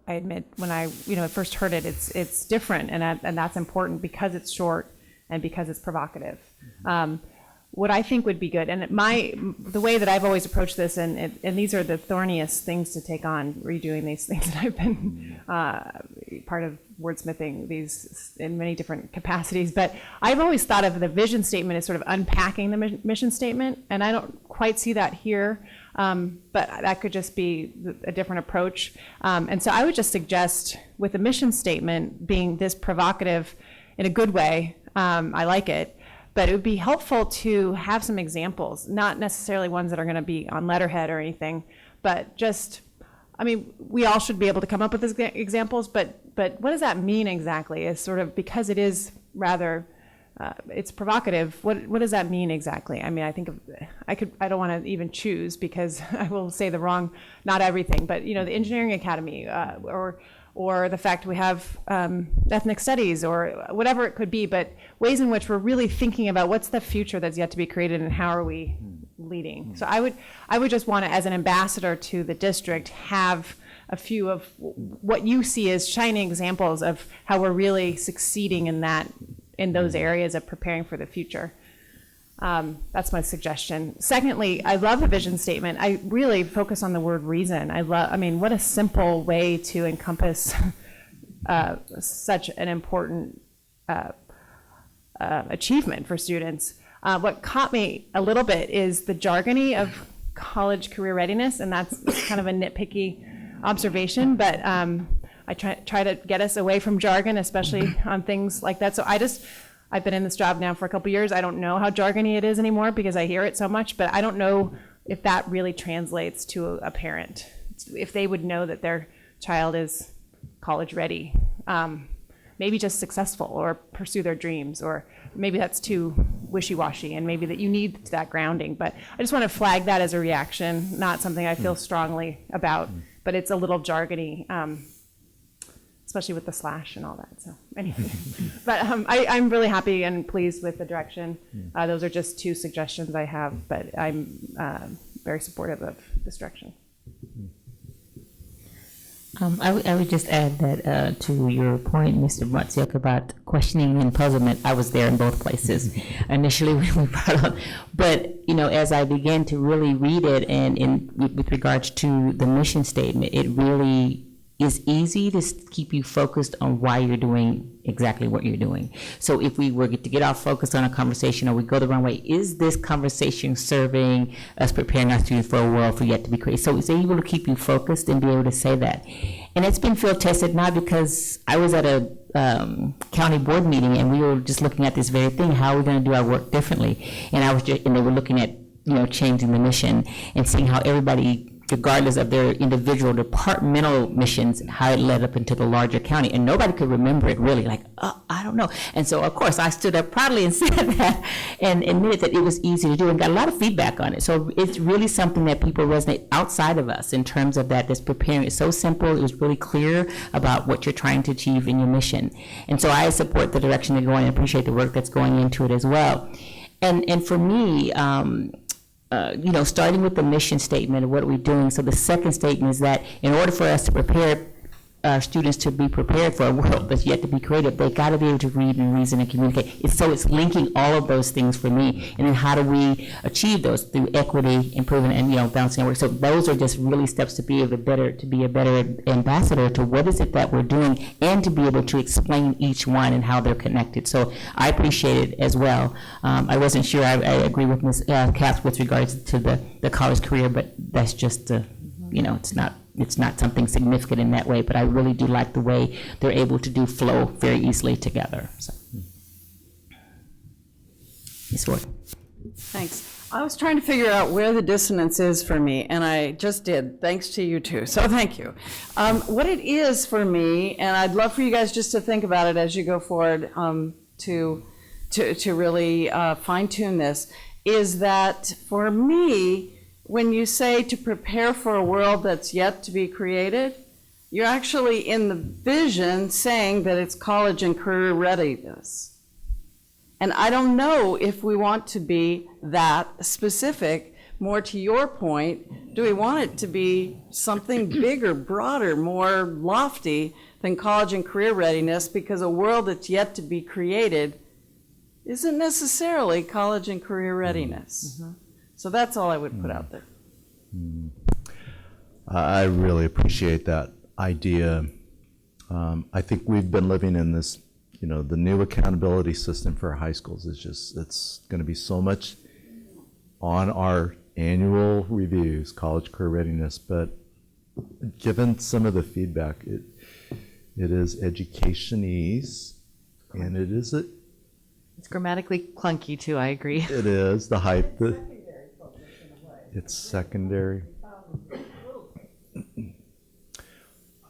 I admit when I first heard it, it's different, and that's important because it's short and because it's provocative. What I think would be good, and the way that I've always approached this, and these are the thorniest things to take on, redoing these things, and I've been part of wordsmithing these in many different capacities, but I've always thought of the vision statement as sort of unpacking the mission statement, and I don't quite see that here, but that could just be a different approach. And so I would just suggest, with the mission statement being this provocative in a good way, I like it, but it would be helpful to have some examples, not necessarily ones that are going to be on letterhead or anything, but just, we all should be able to come up with examples, but what does that mean exactly? Is sort of, because it is rather, it's provocative, what does that mean exactly? I think I don't want to even choose, because I will say not everything, but the Engineering Academy, or the fact we have ethnic studies, or whatever it could be, but ways in which we're really thinking about what's the future that's yet to be created and how are we leading. So I would just want to, as an ambassador to the district, have a few of what you see as shining examples of how we're really succeeding in those areas of preparing for the future. That's my suggestion. Secondly, I love the vision statement. I really focus on the word reason. What a simple way to encompass such an important achievement for students. What caught me a little bit is the jargony of college career readiness, and that's kind of a nitpicky observation, but I try to get us away from jargon, especially on things like that. So I've been in this job now for a couple years. I don't know how jargony it is anymore because I hear it so much, but I don't know if that really translates to a parent, if they would know that their child is college ready, maybe just successful or pursue their dreams, or maybe that's too wishy-washy and maybe that you need that grounding. But I just want to flag that as a reaction, not something I feel strongly about, but it's a little jargony, especially with the slash and all that. So anyway, but I'm really happy and pleased with the direction. Those are just two suggestions I have, but I'm very supportive of this direction. I would just add that to your point, Mr. Matsuoka, about questioning and puzzlement. I was there in both places initially when we brought up, but as I began to really read it, and with regards to the mission statement, it really is easy to keep you focused on why you're doing exactly what you're doing. So if we were to get off focus on a conversation, or we go the wrong way, is this conversation serving us, preparing our students for a world for yet to be created? So it's able to keep you focused and be able to say that. And it's been field tested now, because I was at a county board meeting and we were just looking at this very thing, how are we going to do our work differently? And they were looking at changing the mission and seeing how everybody, regardless of their individual departmental missions, how it led up into the larger county. And nobody could remember it really, I don't know. And so, of course, I stood up proudly and said that and admitted that it was easy to do and got a lot of feedback on it. So it's really something that people resonate outside of us in terms of that's preparing. It's so simple. It was really clear about what you're trying to achieve in your mission. And so I support the direction they're going and appreciate the work that's going into it as well. And for me, starting with the mission statement of what are we doing. So the second statement is that in order for us to prepare our students to be prepared for a world that's yet to be created, they got to be able to read and reason and communicate. It's linking all of those things for me. And then how do we achieve those? Through equity, improvement, and balancing our work. So those are just really steps to be a better ambassador to what is it that we're doing, and to be able to explain each one and how they're connected. So I appreciate it as well. I wasn't sure I agree with Ms. Capps with regards to the college career, but that's just it's not something significant in that way, but I really do like the way they're able to do flow very easily together. So. Ms. Ward. Thanks. I was trying to figure out where the dissonance is for me, and I just did, thanks to you two, so thank you. What it is for me, and I'd love for you guys just to think about it as you go forward to really fine-tune this, is that for me, when you say to prepare for a world that's yet to be created, you're actually in the vision saying that it's college and career readiness. And I don't know if we want to be that specific. More to your point, do we want it to be something bigger, broader, more lofty than college and career readiness? Because a world that's yet to be created isn't necessarily college and career readiness. Mm-hmm. So that's all I would put out there. I really appreciate that idea. I think we've been living in this, the new accountability system for our high schools it's going to be so much on our annual reviews, college career readiness, but given some of the feedback, it is educationese, and it's grammatically clunky too, I agree. It is, the hype, it's secondary.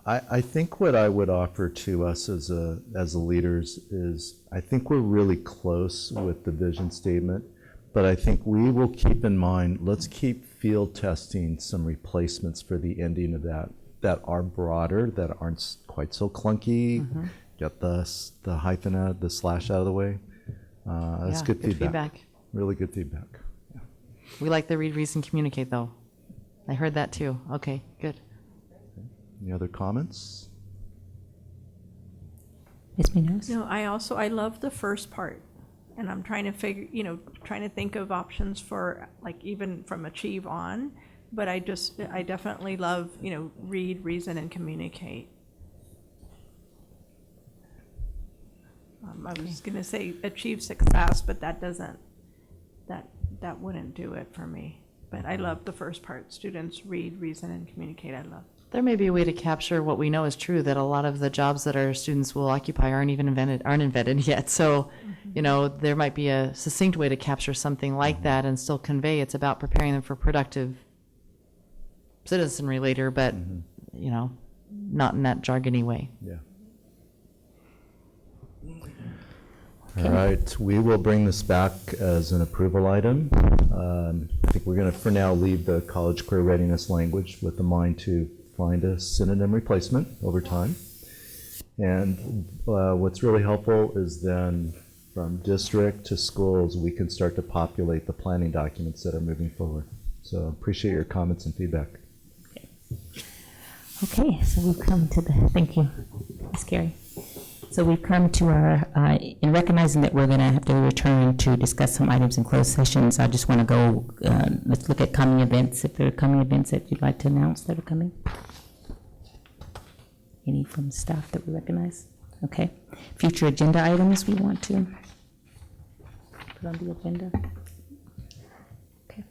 I think what I would offer to us as a leaders is, I think we're really close with the vision statement, but I think we will keep in mind, let's keep field testing some replacements for the ending of that are broader, that aren't quite so clunky. Mm-hmm. Get the hyphen out, the slash out of the way. That's good feedback. Really good feedback. Yeah. We like the read, reason, communicate, though. I heard that too. Okay, good. Any other comments? Ms. Munoz? No, I love the first part, and I'm trying to trying to think of options for even from achieve on, but I definitely love, read, reason, and communicate. I was going to say achieve success, but that wouldn't do it for me. But I love the first part, students read, reason, and communicate. I love. There may be a way to capture what we know is true, that a lot of the jobs that our students will occupy aren't invented yet. So, you know, there might be a succinct way to capture something like that and still convey it's about preparing them for productive citizenry later, but, you know, not in that jargony way. Yeah. All right, we will bring this back as an approval item. I think we're going to, for now, leave the college career readiness language with the mind to find a synonym replacement over time. And what's really helpful is then from district to schools, we can start to populate the planning documents that are moving forward. So appreciate your comments and feedback. Okay, so we've come to the, thank you, Ms. Carey. So we've come to our, in recognizing that we're going to have to return to discuss some items in closed sessions, I just want to go, let's look at coming events, if there are coming events that you'd like to announce that are coming. Any from staff that we recognize? Okay. Future agenda items we want to put on the agenda. Okay.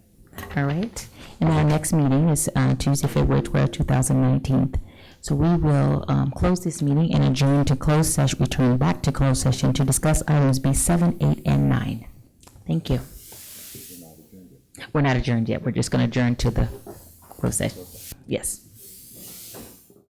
All right. And our next meeting is Tuesday, February 12, 2019. So we will close this meeting and adjourn to closed session, return back to closed session to discuss items B7, 8, and 9. Thank you. We're not adjourned yet. We're just going to adjourn to the closed session. Yes.